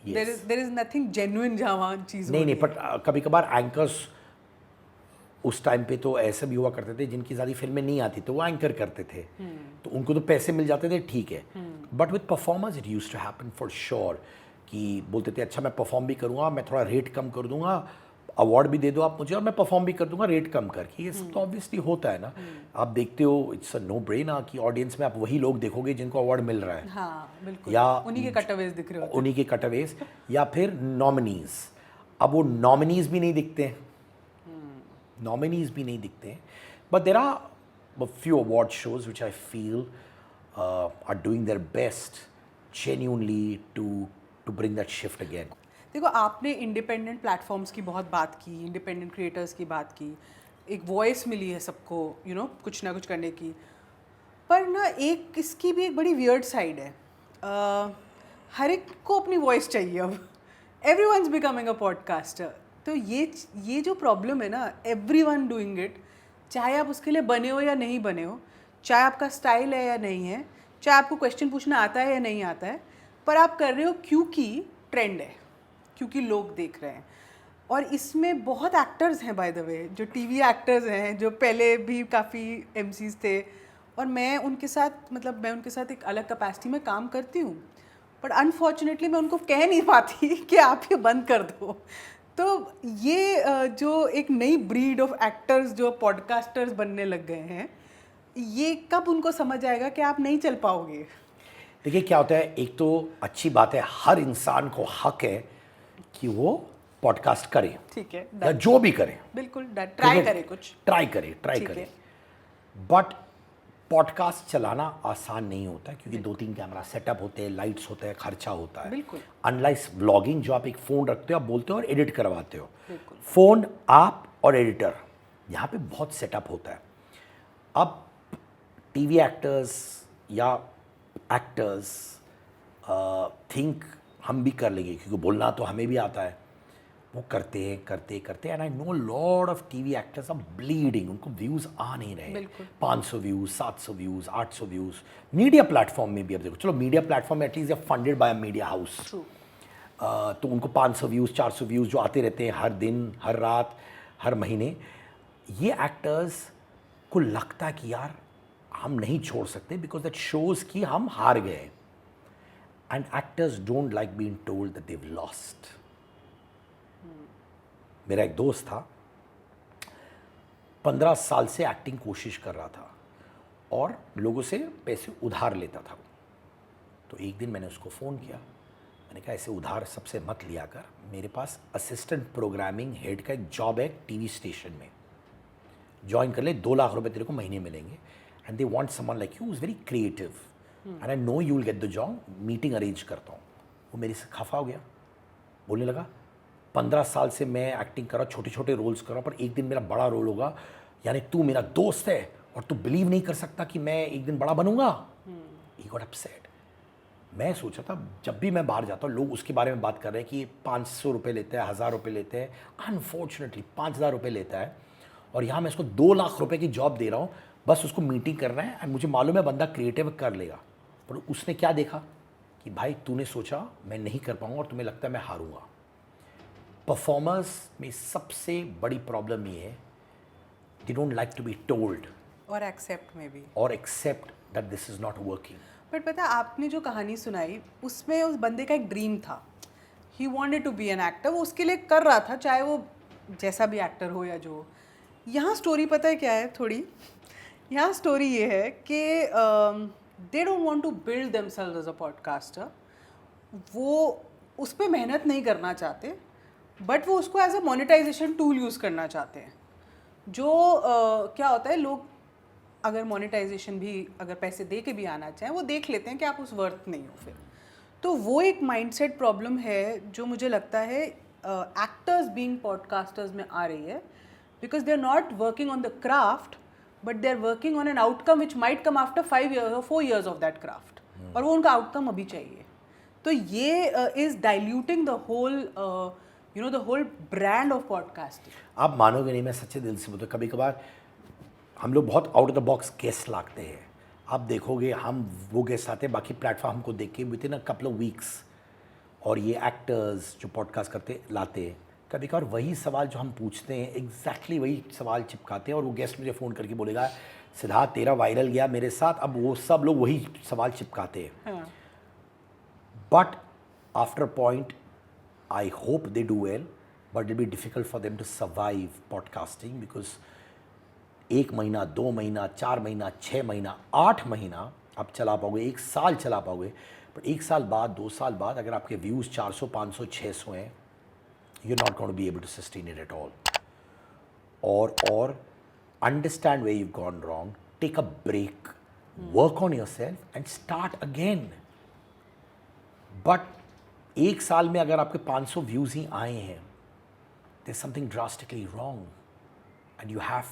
there is nothing genuine जहाँ वहाँ चीज़ नहीं, पर कभी कभार एंकर्स उस टाइम पे तो ऐसे भी हुआ करते थे जिनकी ज़्यादा फिल्में नहीं आती तो वो एंकर करते थे, तो उनको तो पैसे मिल जाते थे, ठीक है। But with performers it used to happen for sure कि बोलते थे अच्छा मैं परफॉर्म भी करूँगा, मैं थोड़ा रेट कम कर दूंगा, अवार्ड भी दे दो आप मुझे और मैं परफॉर्म भी कर दूंगा रेट कम करके। ये सब तो ऑब्वियसली होता है ना। आप देखते हो, इट्स अ नो ब्रेनर कि ऑडियंस में आप वही लोग देखोगे जिनको अवार्ड मिल रहा है। हाँ, बिल्कुल। या उन्हीं के कटअवेज दिख रहे होते हैं, उन्हीं के कटअवेज, या फिर नॉमिनीज। अब वो नॉमिनीज भी नहीं दिखते हैं, नॉमिनीज भी नहीं दिखते हैं, but there are few award shows which I feel are doing their best genuinely to bring that shift again. देखो, आपने इंडिपेंडेंट प्लेटफॉर्म्स की बहुत बात की, इंडिपेंडेंट क्रिएटर्स की बात की, एक वॉइस मिली है सबको, कुछ ना कुछ करने की। पर ना एक इसकी भी एक बड़ी वियर्ड साइड है। हर एक को अपनी वॉइस चाहिए अब। Everyone's becoming a podcaster. तो ये जो प्रॉब्लम है ना, एवरीवन डूइंग इट, चाहे आप उसके लिए बने हो या नहीं बने हो, चाहे आपका स्टाइल है या नहीं है, चाहे आपको क्वेश्चन पूछना आता है या नहीं आता है, पर आप कर रहे हो क्योंकि ट्रेंड है, क्योंकि लोग देख रहे हैं। और इसमें बहुत एक्टर्स हैं बाय द वे, जो टीवी एक्टर्स हैं, जो पहले भी काफ़ी एमसीज थे, और मैं उनके साथ एक अलग कैपेसिटी में काम करती हूँ, बट अनफॉर्चुनेटली मैं उनको कह नहीं पाती कि आप ये बंद कर दो। तो ये जो एक नई ब्रीड ऑफ एक्टर्स जो पॉडकास्टर्स बनने लग गए हैं, ये कब उनको समझ आएगा कि आप नहीं चल पाओगे? देखिए क्या होता है, एक तो अच्छी बात है, हर इंसान को हक है कि वो पॉडकास्ट करे, ठीक है, या जो भी करे, बिल्कुल ट्राई करे, कुछ ट्राई करे। बट पॉडकास्ट चलाना आसान नहीं होता क्योंकि 2-3 कैमरा सेटअप होते हैं, लाइट्स होते हैं, खर्चा होता है। बिल्कुल। अनलाइक व्लॉगिंग जो आप एक फ़ोन रखते हो, आप बोलते हो और एडिट करवाते हो, बिल्कुल। फ़ोन, आप और एडिटर, यहाँ पे बहुत सेटअप होता है। अब टीवी एक्टर्स या एक्टर्स थिंक हम भी कर लेंगे क्योंकि बोलना तो हमें भी आता है, वो करते and I know lot of TV actors are bleeding, उनको व्यूज आ नहीं रहे। बिल्कुल। 500 views, 700 views, 800 views. Media platform में भी अब देखो, चलो मीडिया प्लेटफॉर्म में at least funded by media house, true. तो उनको 500 व्यूज, 400 व्यूज जो आते रहते हैं हर दिन, हर रात, हर महीने। ये एक्टर्स को लगता है कि यार हम नहीं छोड़ सकते बिकॉज दैट शोज कि हम हार गए। And actors don't like being told that they lost. मेरा एक दोस्त था, 15 साल से एक्टिंग कोशिश कर रहा था और लोगों से पैसे उधार लेता था। तो एक दिन मैंने उसको फ़ोन किया, मैंने कहा ऐसे उधार सबसे मत लिया कर, मेरे पास असिस्टेंट प्रोग्रामिंग हेड का एक जॉब है टीवी स्टेशन में, ज्वाइन कर ले, 2 लाख रुपए तेरे को महीने मिलेंगे। And they want someone like you is very creative and I no you will get the job, meeting arrange करता हूँ। वो मेरे से खफा हो गया, बोलने लगा 15 साल से मैं एक्टिंग कर रहा हूँ, छोटे छोटे रोल्स कर रहा हूँ, पर एक दिन मेरा बड़ा रोल होगा, यानी तू मेरा दोस्त है और तू बिलीव नहीं कर सकता कि मैं एक दिन बड़ा बनूंगा। He got upset. मैं सोचा था जब भी मैं बाहर जाता हूँ लोग उसके बारे में बात कर रहे हैं कि 500 रुपये लेता है, 1000 रुपये लेते हैं, अनफॉर्चुनेटली 5000 रुपये लेता है और यहाँ मैं इसको 2 लाख रुपये की जॉब दे रहा हूँ, बस उसको मीटिंग करना है एंड मुझे मालूम है बंदा क्रिएटिव कर लेगा। पर उसने क्या देखा कि भाई तूने सोचा मैं नहीं कर पाऊंगा और तुम्हें लगता है मैं हारूंगा। परफॉर्मर्स में सबसे बड़ी प्रॉब्लम ये है, they don't like to be told और एक्सेप्ट में भी, और accept that this is not working. But पता है आपने जो कहानी सुनाई उसमें उस बंदे का एक ड्रीम था, he wanted to be an actor, वो उसके लिए कर रहा था चाहे वो जैसा भी एक्टर हो या जो हो। यहाँ स्टोरी पता है क्या है थोड़ी, यहाँ स्टोरी ये है कि they don't want to build themselves as a podcaster, वो उस पर मेहनत नहीं करना चाहते बट वो उसको as a monetization tool use करना चाहते हैं। जो क्या होता है, लोग अगर मोनेटाइजेशन भी अगर पैसे दे के भी आना चाहें वो देख लेते हैं कि आप उस वर्थ नहीं हो फिर। तो वो एक माइंडसेट प्रॉब्लम है जो मुझे लगता है एक्टर्स बीइंग पॉडकास्टर्स में आ रही है, because they are not working on the craft but they are working on an outcome which might come after 5 years और 4 years ऑफ दैट क्राफ्ट, और वो उनका आउटकम अभी चाहिए। तो ये is diluting the whole the whole brand of podcasting. आप मानोगे नहीं, मैं सच्चे दिल से बोलता हूँ, कभी कभार हम लोग बहुत out of the box guest लाते हैं। आप देखोगे हम वो गेस्ट आते हैं बाकी प्लेटफॉर्म को देख के with in a couple of weeks, और ये एक्टर्स जो पॉडकास्ट करते लाते हैं, कभी कभार वही सवाल जो हम पूछते हैं एग्जैक्टली वही सवाल चिपकाते हैं और वो गेस्ट मुझे फ़ोन करके बोलेगा सिद्धार्थ तेरा वायरल गया मेरे साथ, अब वो सब लोग वही सवाल चिपकाते हैं। But after point I hope they do well, but it will be difficult for them to survive podcasting because 1 महीना, 2 महीना, 4 महीना, 6 महीना, 8 महीना आप चला पाओगे, 1 साल चला पाओगे, बट 1 साल बाद, 2 साल बाद अगर आपके व्यूज़ 400, 500, 600 हैं, you're not going to be able to sustain it at all. Or understand where you've gone wrong, take a break, work on yourself and start again. But 1 साल में अगर आपके 500 व्यूज़ ही आए हैं, there's something drastically wrong and you have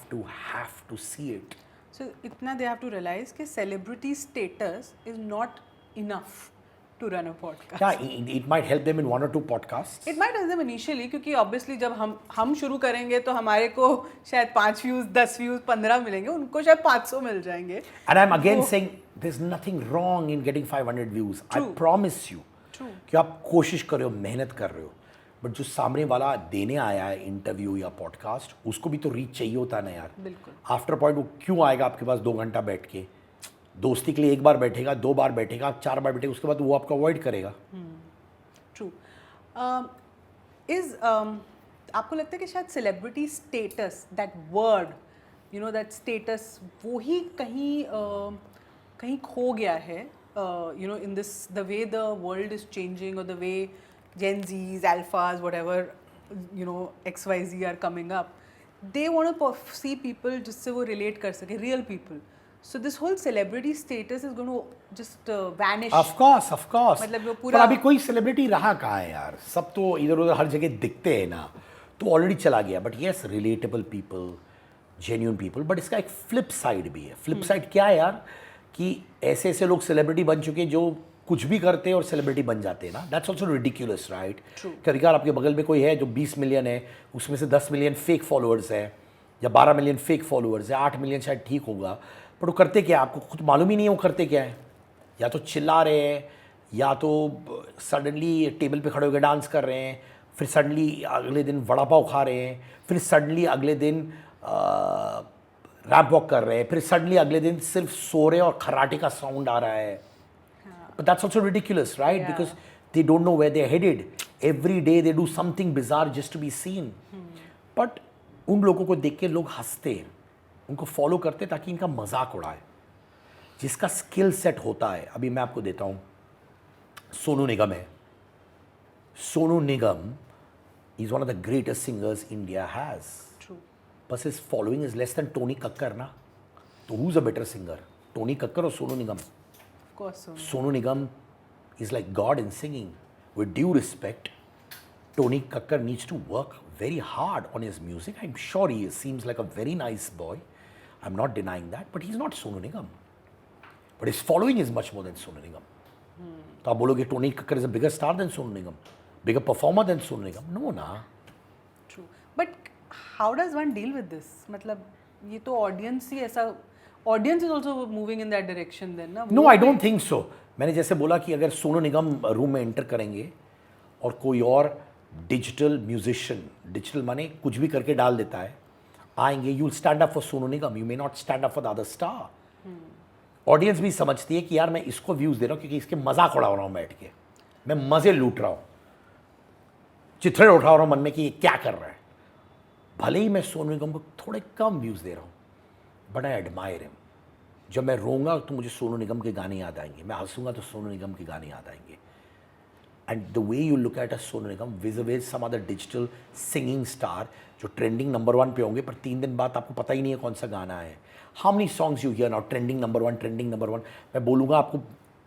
to see it. So इतना they have to realize कि celebrity status is not enough to run a podcast. Yeah, it might help them in 1 or 2 podcasts. It might help them initially क्योंकि obviously जब हम शुरू करेंगे तो हमारे को शायद 5 व्यूज़, 10 व्यूज़, 15 मिलेंगे, उनको शायद 500 मिल जाएंगे। And I'm again saying there's nothing wrong in getting 500 views. I promise you. कि आप कोशिश कर रहे हो, मेहनत कर रहे हो, बट जो सामने वाला देने आया है इंटरव्यू या पॉडकास्ट, उसको भी तो रीच चाहिए होता है ना यार। बिल्कुल। आफ्टर पॉइंट वो क्यों आएगा आपके पास 2 घंटा बैठ के? दोस्ती के लिए 1 बार बैठेगा, 2 बार बैठेगा, 4 बार बैठेगा, उसके बाद वो आपको अवॉइड करेगा। ट्रू। आपको लगता है कि शायद celebrity status, that word, that status, वो ही कहीं खो गया है? In this, the way the world is changing or the way Gen Zs, Alphas, whatever, XYZ are coming up, they want to see people जिससे वो relate कर सके, real people. So this whole celebrity status is going to just vanish. Of course. मतलब वो पर पूरा अभी कोई सेलिब्रिटी रहा कहाँ है यार? सब तो इधर उधर हर जगह दिखते हैं ना, तो ऑलरेडी चला गया। But yes, relatable people, genuine people, but इसका एक फ्लिप साइड भी है। फ्लिप साइड क्या है यार, कि ऐसे ऐसे लोग सेलिब्रिटी बन चुके हैं जो कुछ भी करते हैं और सेलिब्रिटी बन जाते हैं ना, that's also ridiculous right. True. कभी कभार आपके बगल में कोई है जो 20 मिलियन है, उसमें से 10 मिलियन फेक फॉलोअर्स है या 12 मिलियन फेक फॉलोअर्स है, 8 मिलियन शायद ठीक होगा, पर वो करते क्या है आपको खुद मालूम ही नहीं है वो करते क्या है। या तो चिल्ला रहे हैं, या तो सडनली टेबल पे खड़े होकर डांस कर रहे हैं, फिर सडनली अगले दिन वड़ा पाव खा रहे हैं, फिर सडनली अगले दिन रैंप वॉक कर रहे हैं, फिर सडनली अगले दिन सिर्फ सो रहे और खराटे का साउंड आ रहा है। But that's also ridiculous, right? Yeah. Because they don't know where they're headed. Every day they do something bizarre just to be seen. But उन लोगों को देख के लोग हंसते हैं, उनको फॉलो करते हैं ताकि इनका मजाक उड़ाए। जिसका स्किल सेट होता है, अभी मैं आपको देता हूँ, सोनू निगम है। Sonu Nigam is one of the greatest singers India has. True. But his following is less than Tony Kakkar ना। तो who's a better singer? Tony Kakkar और Sonu Nigam? Of course, so. Sonu Nigam is like God in singing. With due respect, Tony Kakkar needs to work very hard on his music. I'm sure he seems like a very nice boy. I'm not denying that, but he's not Sonu Nigam. But his following is much more than Sonu Nigam. तो आप बोलोगे Tony Kakkar is a bigger star than Sonu Nigam, bigger performer than Sonu Nigam? No, ना. True. But how does one deal with this? मतलब ये तो audience ही ऐसा, audience is also moving in that direction then ना? No I don't think so. मैंने जैसे बोला कि अगर सोनू निगम रूम में एंटर करेंगे और कोई और डिजिटल म्यूजिशियन, डिजिटल माने कुछ भी करके डाल देता है, आएंगे, you will stand up for Sonu Nigam, you may not stand up for the other star. Audience भी समझती है कि यार मैं इसको व्यूज़ दे रहा हूँ क्योंकि इसके मजाक उड़ा रहा हूँ बैठ के, मैं मज़े लूट रहा हूँ, चित्रे उठा रहा हूँ मन में कि ये क्या कर रहा है। भले ही मैं सोनू निगम को थोड़े कम व्यूज़ दे रहा हूँ, बट आई एडमायर हिम। जब मैं रोऊंगा तो मुझे सोनू निगम के गाने याद आएंगे, मैं हंसूंगा तो सोनू निगम के गाने याद आएंगे। And the way you look at a Sonu Nigam vis some other digital singing star जो ट्रेंडिंग नंबर 1 पे होंगे, पर 3 दिन बाद आपको पता ही नहीं है कौन सा गाना है। How many songs you here now trending number 1, trending number 1, मैं बोलूँगा आपको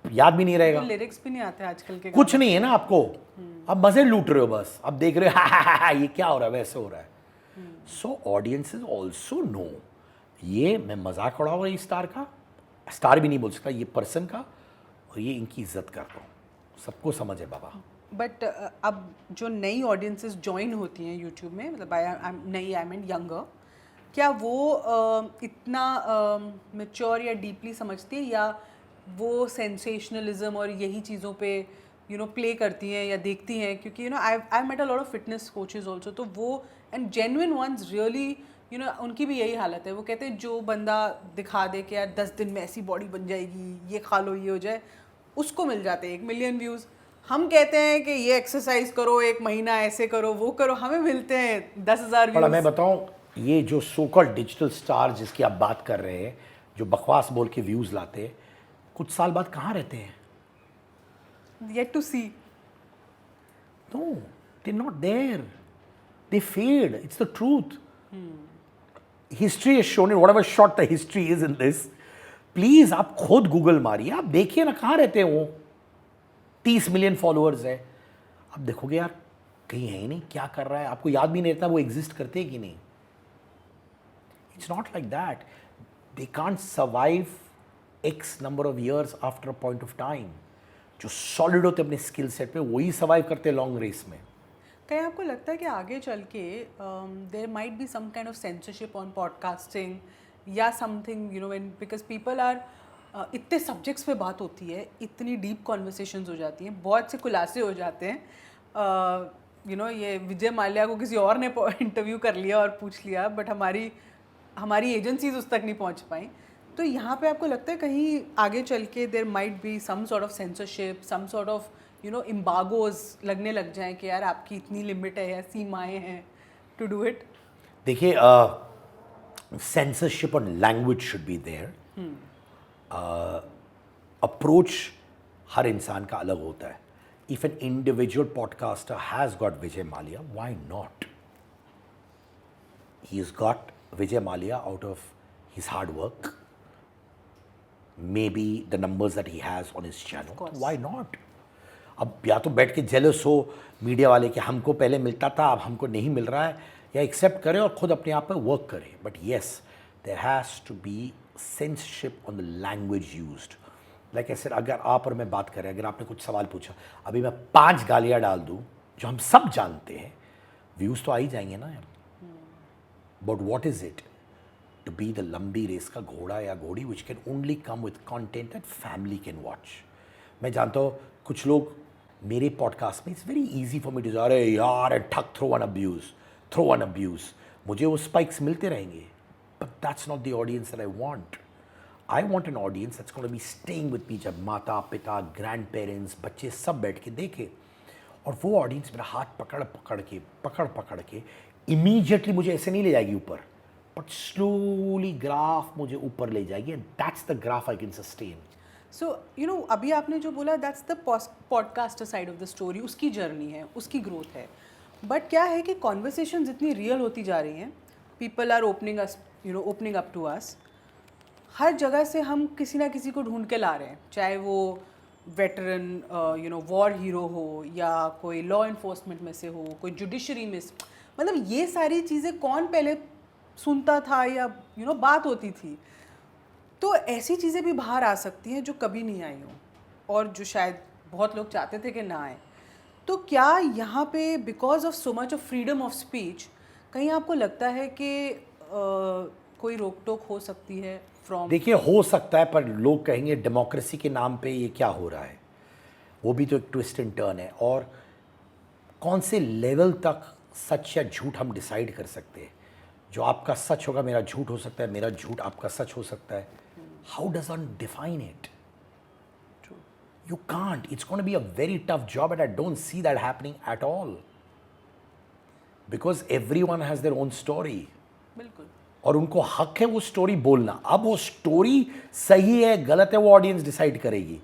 याद भी नहीं रहेगा। लिरिक्स भी नहीं आते आजकल के कुछ नहीं है ना आपको, आप मज़े लूट रहे हो बस, आप देख रहे हो ये क्या हो रहा है, वैसे हो रहा है। सो ऑडियंसेस ऑल्सो नो ये मैं मजाक उड़ा हुआ इस स्टार का, स्टार भी नहीं बोल सकता, ये पर्सन का, और ये इनकी इज्जत कर रहा हूँ, सबको समझ है बाबा। बट अब जो नई ऑडियंसेस ज्वाइन होती हैं यूट्यूब में, मतलब नई आई मीन यंगर, क्या वो इतना मैच्योर या डीपली समझती है, या वो सेंसेशनलिज्म और यही चीज़ों पे प्ले करती हैं या देखती हैं? क्योंकि I met a lot of fitness coaches also, तो वो एंड जेन्युइन वंस रियली उनकी भी यही हालत है। वो कहते हैं जो बंदा दिखा दे कि यार 10 दिन में ऐसी बॉडी बन जाएगी, ये खा लो, ये हो जाए, उसको मिल जाते हैं 1 मिलियन व्यूज़। हम कहते हैं कि ये एक्सरसाइज करो, 1 महीना ऐसे करो, वो करो, हमें मिलते हैं 10,000 व्यूज़। मैं बताऊं, ये जो सो कॉल्ड डिजिटल स्टार जिसकी आप बात कर रहे हैं, जो बकवास बोल के व्यूज़ लाते हैं, कुछ साल बाद कहाँ रहते हैं? Yet to see. No, they're not there. They fade. It's the truth. History has shown it. Whatever short the history is in this, please आप खुद गूगल मारिए, आप देखिए ना कहाँ रहते हैं वो। 30 मिलियन फॉलोअर्स है, आप देखोगे यार कहीं है ही नहीं, क्या कर रहा है, आपको याद भी नहीं रहता वो एग्जिस्ट करते हैं कि नहीं। It's not like that, they can't survive x number of years after a point of time. जो सॉलिड होते अपने स्किल सेट पे वही सर्वाइव करते हैं लॉन्ग रेस में। कहीं आपको लगता है कि आगे चल के there might be some kind of censorship on podcasting या something, when because people are इतने सब्जेक्ट्स पे बात होती है, इतनी डीप कॉन्वर्सेशंस हो जाती हैं, बहुत से खुलासे हो जाते हैं। ये विजय माल्या को किसी और ने इंटरव्यू कर लिया और पूछ लिया, बट हमारी एजेंसीज उस तक नहीं पहुंच पाई। तो यहाँ पे आपको लगता है कहीं आगे चल के there might be some sort of censorship, some sort of embargoes लगने लग जाएं कि यार आपकी इतनी लिमिट है या सीमाएं हैं टू डू इट? देखिए, censorship on language should be there. Approach हर इंसान का अलग होता है. If an individual podcaster has got Vijay Mallya, why not? He's got Vijay Mallya out of his hard work, maybe the numbers that he has on his channel. Why not? अब या तो बैठ के जेलस हो media वाले कि हमको पहले मिलता था अब हमको नहीं मिल रहा है, या एक्सेप्ट करें और खुद अपने आप पे वर्क करें. But yes, there has to be censorship on the language used. Like ऐसे अगर आप और मैं बात करें, अगर आपने कुछ सवाल पूछा, अभी मैं 5 गालियाँ डाल दूँ जो हम सब जानते हैं, व्यूज़ तो आ ही जाएंगे ना यार. But what is it to be the लंबी रेस का घोड़ा या घोड़ी which can only come with content that family can watch. मैं जानता हूँ कुछ लोग मेरे पॉडकास्ट में, it's very easy for me to, अरे यार ठक थ्रो वन अब्यूज़, मुझे वो स्पाइक्स मिलते रहेंगे. But that's not the audience that I want. I want an audience that's gonna be staying with me, जब माता पिता ग्रैंड पेरेंट्स बच्चे सब बैठ के देखे. और वो ऑडियंस मेरा हाथ पकड़ के इमीडिएटली मुझे ऐसे नहीं ले जाएगी ऊपर, बट स्लोली ग्राफ मुझे ऊपर ले जाएगी, and that's the graph I can sustain. So अभी आपने जो बोला that's the podcaster side of the story, उसकी जर्नी है, उसकी ग्रोथ है. बट क्या है कि कॉन्वर्सेशंस इतनी रियल होती जा रही हैं, people are opening up to us. हर जगह से हम किसी ना किसी को ढूंढ के ला रहे हैं, चाहे वो वेटरन वॉर हीरो हो, या कोई लॉ इन्फोर्समेंट में से हो, कोई जुडिशरी में से. मतलब ये सारी चीज़ें कौन पहले सुनता था या बात होती थी. तो ऐसी चीज़ें भी बाहर आ सकती हैं जो कभी नहीं आई हों, और जो शायद बहुत लोग चाहते थे कि ना आए. तो क्या यहाँ पे because of so much of freedom of speech, कहीं आपको लगता है कि कोई रोक टोक हो सकती है फ्रॉम? देखिए, हो सकता है, पर लोग कहेंगे डेमोक्रेसी के नाम पे ये क्या हो रहा है. वो भी तो एक ट्विस्ट एंड टर्न है. और कौन से लेवल तक सच या झूठ हम डिसाइड कर सकते हैं. जो आपका सच होगा मेरा झूठ हो सकता है, मेरा झूठ आपका सच हो सकता है. How does one define it? You can't. It's going to be a very tough job, and I don't see that happening at all. Because everyone has their own story. बिल्कुल. और उनको हक है वो स्टोरी बोलना. अब वो स्टोरी सही है गलत है वो ऑडियंस डिसाइड करेगी.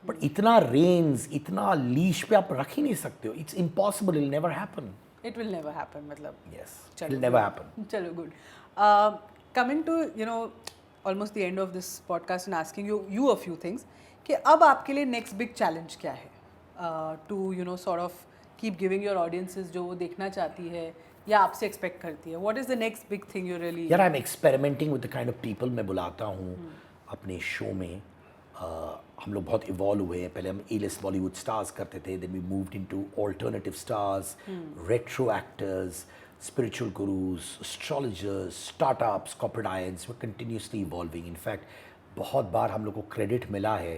बट इतना रेंज, इतना लीश पे आप रख ही नहीं सकते हो. It's impossible. It never happen. It will never happen, मतलब. Yes. It चलो, will never happen. चलो, good. Coming to almost the end of this podcast and asking you a few things, कि अब आपके लिए नेक्स्ट बिग चैलेंज क्या है to sort of keep giving your audiences जो वो देखना चाहती है या आपसे एक्सपेक्ट करती है. What is the next big thing you really? यार, I am experimenting with the kind of people मैं बुलाता हूँ अपने शो में. हम लोग बहुत इवॉल्व हुए हैं. पहले हम ए-लिस्ट बॉलीवुड स्टार्स करते थे, then we moved into alternative stars, retro actors, spiritual gurus, astrologers, startups, corporate irons. We're continuously evolving. In fact, बहुत बार हम लोग को क्रेडिट मिला है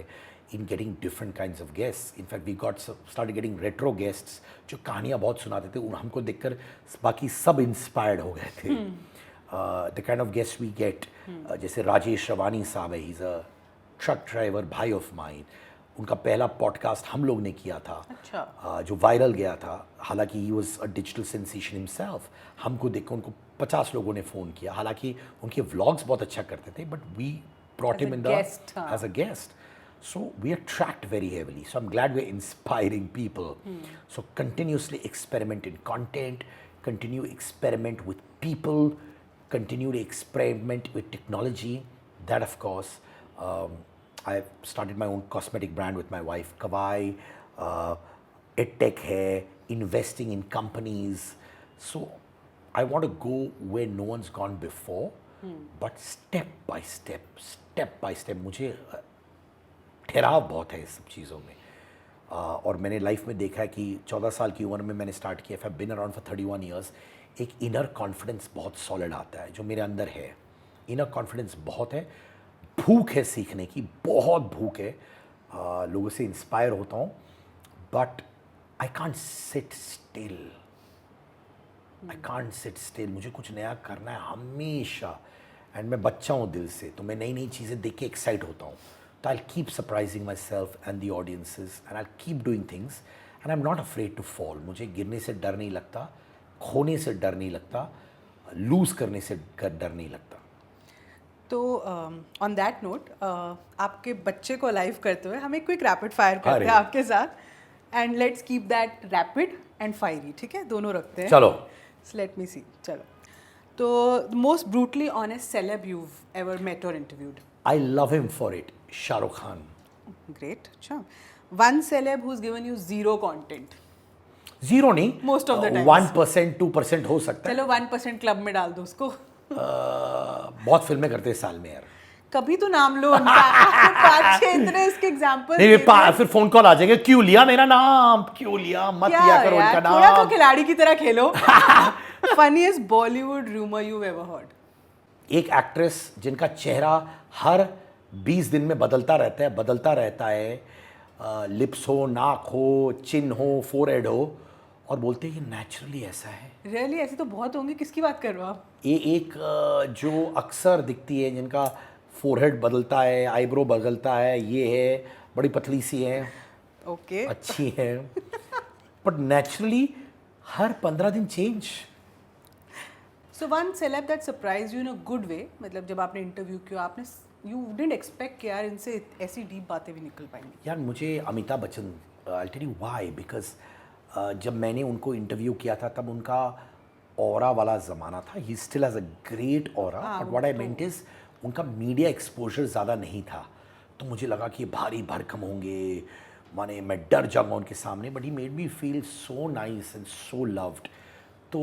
in getting different kinds of guests. In fact, we started getting retro guests जो कहानियाँ बहुत सुनाते थे. हमको देखकर बाकी सब इंस्पायर्ड हो गए थे. The kind of guests we get, जैसे राजेश रवानी साहब है, he's a truck driver, भाई ऑफ माइन. उनका पहला पॉडकास्ट हम लोग ने किया था. अच्छा. जो वायरल गया था. हालांकि he was a digital sensation himself. हमको देख कर उनको 50 लोगों ने फ़ोन किया. हालांकि उनके व्लॉग्स बहुत अच्छा करते थे, but we brought him in as a guest. So we are tracked very heavily. So I'm glad we're inspiring people. So continuously experiment in content, continue experiment with people, continue to experiment with technology. That of course, I've started my own cosmetic brand with my wife, Kawai. EdTech hai, investing in companies. So I want to go where no one's gone before, but step by step. मुझे ठहराव बहुत है इस सब चीज़ों में. और मैंने लाइफ में देखा है कि 14 साल की उम्र में मैंने स्टार्ट किया. I've been around for 31 years. एक इनर कॉन्फिडेंस बहुत सॉलिड आता है जो मेरे अंदर है. इनर कॉन्फिडेंस बहुत है. भूख है सीखने की, बहुत भूख है. लोगों से इंस्पायर होता हूँ, but I can't sit still. मुझे कुछ नया करना है हमेशा. एंड मैं बच्चा हूँ दिल से, तो मैं नई नई चीज़ें देख के एक्साइट होता हूँ. तो I keep surprising myself and the audiences, and I keep doing things, and I am not afraid to fall. मुझे गिरने से डर नहीं लगता, खोने से डर नहीं लगता, लूज़ करने से डर नहीं लगता. तो ऑन दैट नोट, आपके बच्चे को लाइव करते हुए हम एक क्विक रैपिड फायर करते हैं आपके साथ, and let's keep that rapid and fiery. ठीक है, दोनों रखते हैं. चलो. लेट मी सी. चलो. तो most brutally honest celeb you've ever met or interviewed? I love him for it. Shahrukh Khan. Great. अच्छा. One celeb who's given you zero content? Zero नहीं, Most of the times. 1%, 2% हो सकता है. चलो 1% क्लब में डाल दो उसको. बहुत फिल्में करते हैं साल में यार. कभी तो नाम लो उनका। आपने 5-6 इतने इसके एग्जांपल्स नहीं फिर फोन कॉल आ जाएंगे, क्यों लिया मेरा नाम, क्यों लिया, मत क्या लिया करो यार, उनका थोड़ा तो नाम। खिलाड़ी की तरह खेलो। Funniest Bollywood rumour you ever heard? एक एक्ट्रेस जिनका चेहरा हर 20 दिन में बदलता रहता है, लिप्स हो, नाक हो, चिन हो, फोरहेड हो, और बोलते हैं कि नेचुरली ऐसा है। रियली ऐसे तो बहुत होंगे, किसकी बात कर रहे हो आप? ये एक जो अक्सर दिखती है, जिनका फोरहेड बदलता है, आईब्रो बदलता है, ये है, बड़ी पतली सी है, ओके। अच्छी है, बट नेचुरली हर 15 दिन change. So one celeb that surprise you in a good way, मतलब जब आपने इंटरव्यू किया आपने यू डिडंट एक्सपेक्ट कि यार इनसे ऐसी डीप बातें भी निकल पाएंगी। यार मुझे Amitabh Bachchan, I tell you why, because जब मैंने उनको इंटरव्यू किया था तब उनका ऑरा वाला ज़माना था। He still has a great aura, but what I meant is उनका मीडिया एक्सपोजर ज़्यादा नहीं था, तो मुझे लगा कि ये भारी भरकम होंगे, माने मैं डर जाऊंगा उनके सामने, but he made me feel so nice and so loved. तो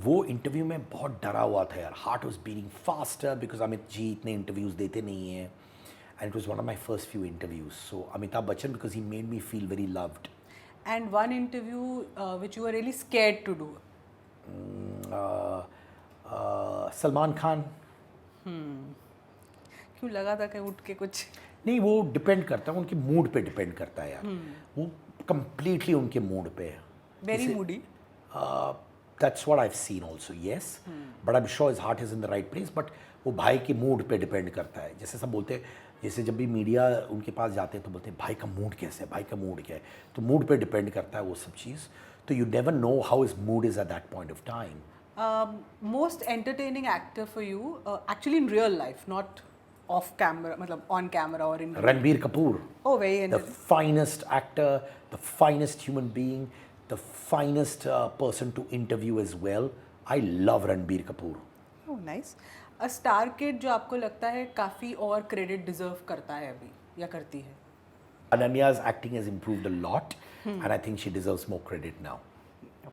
वो इंटरव्यू में बहुत डरा हुआ था यार, heart was beating faster, because Amit ji इतने इंटरव्यूज़ देते नहीं हैं, and it was one of my first few interviews. So Amitabh Bachchan, because he made me feel very loved. And one interview which you are really scared to do? Salman Khan. क्यों लगा था कि उठ के कुछ? नहीं, वो डिपेंड करता है, उनके मूड पे डिपेंड करता है यार, वो कम्प्लीटली उनके मूड पे है। Very Moody? That's what I have seen also, yes, but I am sure his heart is in the right place, but वो भाई के मूड पे डिपेंड करता है। जैसे सब बोलते हैं, जैसे जब भी मीडिया उनके पास जाते हैं तो बोलते हैं भाई का मूड कैसे है, भाई का मूड क्या है, तो मूड पे डिपेंड करता है वो सब चीज़। तो you never know how his mood is at that point of time. Most entertaining actor for you actually in real life, not of camera, मतलब ऑन कैमरा और इन? Ranbir Kapoor, Oh, very the finest actor, the finest human being, the finest person to interview as well. I love Ranbir Kapoor. Oh, nice. A star kid जो आपको लगता है काफ़ी और credit deserve करता है अभी या करती है? Ananya's acting has improved a lot, and I think she deserves more credit now.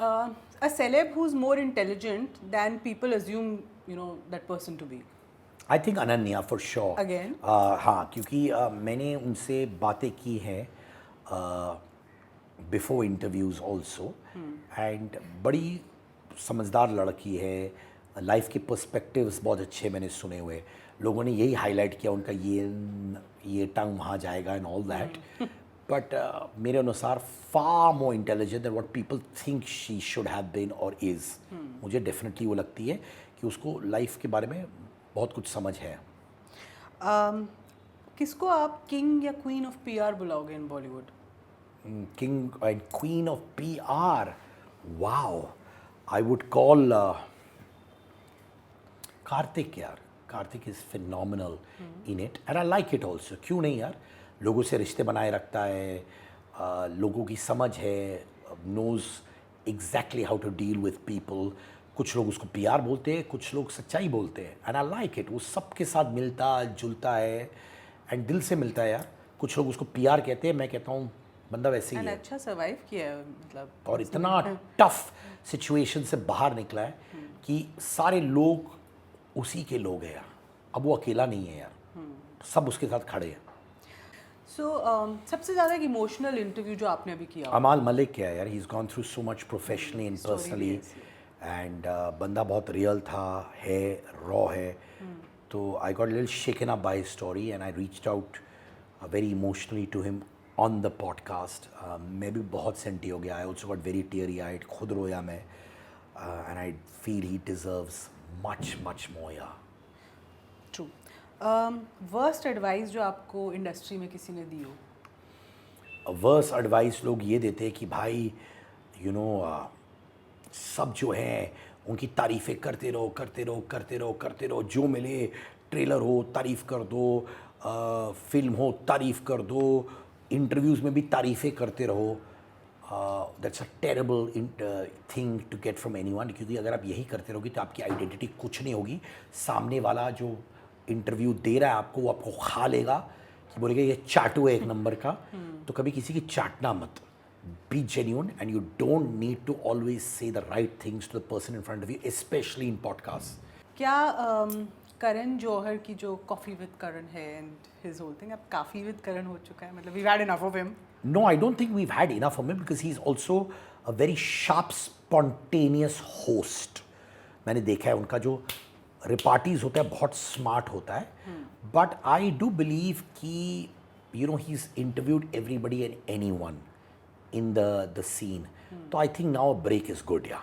A celeb who's more intelligent than people assume, you know, that person to be? I think Ananya for sure. Again? हाँ, क्योंकि मैंने उनसे बातें की हैं before interviews also, and बड़ी समझदार लड़की है, लाइफ के पर्सपेक्टिव्स बहुत अच्छे मैंने सुने हुए। लोगों ने यही हाईलाइट किया उनका ये टंग वहाँ जाएगा एंड ऑल दैट, बट मेरे अनुसार far more intelligent than what people think she should have been और इज़। मुझे डेफिनेटली वो लगती है कि उसको लाइफ के बारे में बहुत कुछ समझ है। किसको आप किंग या क्वीन ऑफ पीआर बुलाओगे in Bollywood? King and Queen of PR. Wow. I would call Karthik यार. Karthik is phenomenal in it, and I like it also. क्यों नहीं यार? लोगों से रिश्ते बनाए रखता है, लोगों की समझ है, knows exactly how to deal with people. कुछ लोग उसको PR बोलते हैं, कुछ लोग सच्चाई बोलते हैं, and I like it. वो सबके साथ मिलता जुलता है, and दिल से मिलता है यार। कुछ लोग उसको PR कहते हैं, मैं कहता हूँ बंदा वैसे ही है। अच्छा सर्वाइव किया है मतलब, और इतना टफ सिचुएशन से बाहर निकला है कि सारे लोग उसी के लोग हैं यार। अब वो अकेला नहीं है यार, सब उसके साथ खड़े हैं। सो सबसे ज़्यादा एक इमोशनल इंटरव्यू जो आपने अभी किया? अमाल मलिक क्या है यार, he is gone through so much professionally and personally, and बंदा बहुत रियल था, है रॉ है। तो I got little shaken up by his story, and I reached out very emotionally to him on the podcast. मैं भी बहुत senti हो गया, I also got very teary eyed, खुद रोया मैं, and I feel he deserves much much more यार। True. Worst advice जो आपको इंडस्ट्री में किसी ने दी हो? वर्स एडवाइस लोग ये देते हैं कि भाई यू नो सब जो हैं उनकी तारीफ़ें करते रहो करते रहो करते रहो करते रहो, जो मिले ट्रेलर हो तारीफ़ कर दो, फिल्म हो तारीफ़ कर दो, इंटरव्यूज़ में भी तारीफ़ें करते रहो। That's a terrible thing to get from anyone, क्योंकि अगर आप यही करते रहोगे तो आपकी आइडेंटिटी कुछ नहीं होगी। सामने वाला जो इंटरव्यू दे रहा है आपको, वो आपको खा लेगा कि बोलेगा ये चाटू है एक नंबर का। तो कभी किसी की चाटना मत, be genuine, and you don't need to always say the right things to the person in front of you, specially in podcast. क्या करण जौहर की जो कॉफी विद करण है एंड हिज होल थिंग, अब काफी विद करण हो चुका है, मतलब we had enough of him. No, I don't think we've had enough of him because he's also a very sharp, spontaneous host. मैंने देखा है उनका जो रिपार्टीज होता है बहुत स्मार्ट होता है. बट आई डू बिलीव कि you know he is interviewed everybody and anyone in the scene. तो I think now break is good. या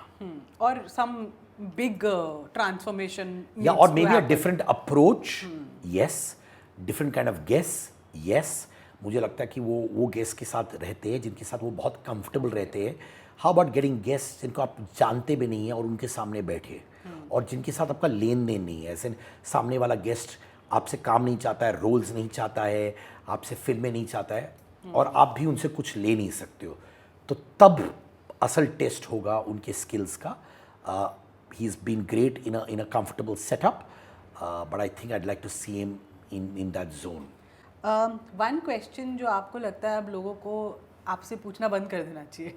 और सम बिग ट्रांसफॉर्मेशन, या और maybe a different approach. Yes, different kind of guess. Yes, मुझे लगता है कि वो गेस्ट के साथ रहते हैं जिनके साथ वो बहुत कंफर्टेबल रहते हैं. हाउ अबाउट गेटिंग गेस्ट जिनको आप जानते भी नहीं हैं और उनके सामने बैठे और जिनके साथ आपका लेन देन नहीं है. ऐसे सामने वाला गेस्ट आपसे काम नहीं चाहता है, रोल्स नहीं चाहता है, आपसे फिल्में नहीं चाहता है और आप भी उनसे कुछ ले नहीं सकते हो. तो तब असल टेस्ट होगा उनके स्किल्स का. He is been great in a comfortable setup, but I think I'd like to see him in that zone. One question जो आपको लगता है अब लोगों को आपसे पूछना बंद कर देना चाहिए.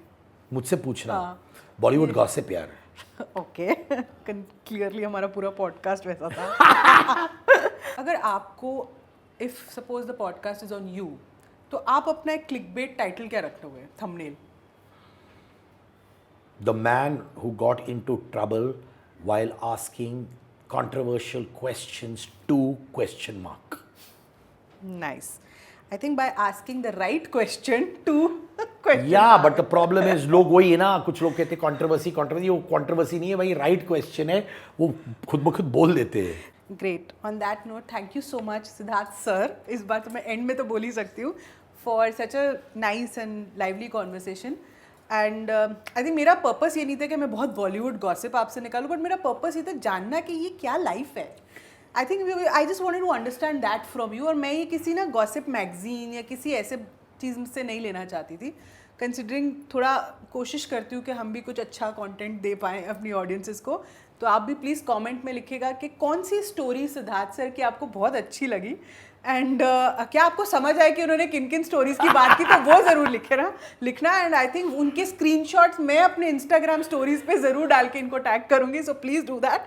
मुझसे पूछना. हाँ. बॉलीवुड गॉसिप यार. ओके, क्लियरली हमारा पूरा पॉडकास्ट वैसा था. अगर आपको, if suppose the podcast is on you, तो आप अपना एक क्लिकबेट टाइटल क्या रखोगे, thumbnail? The man who got into trouble while asking controversial questions to question mark. Nice. I think by asking the right question to question Yeah, mark. but the problem is लोग वही है ना, कुछ लोग कहते हैं कंट्रोवर्सी. वो controversy नहीं है भाई, राइट क्वेश्चन है, वो खुद ब खुद बोल देते हैं. Great. On that note, thank you so much Siddharth sir. इस बार तो मैं एंड में तो बोल ही सकती हूँ, for such a nice and lively conversation. And I think मेरा पर्पस ये नहीं था कि मैं बहुत बॉलीवुड गॉसिप आपसे निकालूं, बट मेरा पर्पस ये था जानना कि ये क्या लाइफ है. I think I just wanted to understand that from you. और मैं ये किसी ना गॉसिप मैगजीन या किसी ऐसे चीज़ से नहीं लेना चाहती थी, कंसिडरिंग थोड़ा कोशिश करती हूँ कि हम भी कुछ अच्छा कंटेंट दे पाएँ अपनी ऑडियंसेस को. तो आप भी प्लीज़ कमेंट में लिखिएगा कि कौन सी स्टोरी सिद्धार्थ सर की आपको बहुत अच्छी लगी एंड क्या आपको समझ आए कि उन्होंने किन किन स्टोरीज की बात की, तो वो ज़रूर लिखना. एंड आई थिंक उनके स्क्रीनशॉट्स मैं अपने इंस्टाग्राम स्टोरीज पे ज़रूर डाल के इनको टैग करूँगी. So please do that.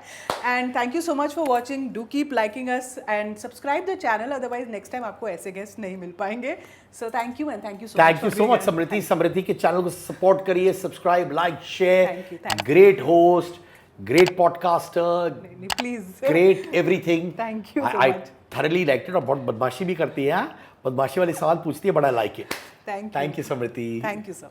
And thank you so much for watching. Do keep liking us and subscribe the channel, otherwise next time आपको ऐसे गेस्ट नहीं मिल पाएंगे. So thank you and thank you so much Samriddhi के channel को support करिए, subscribe, like, share. Thank you. Great host, great podcaster, please, great everything. Thank you so I much. thoroughly liked it. और बहुत बदमाशी भी करती है. बदमाशी वाले सवाल पूछती है, बड़ा like it. Thank you. Thank you, Samriddhi. Thank you, sir.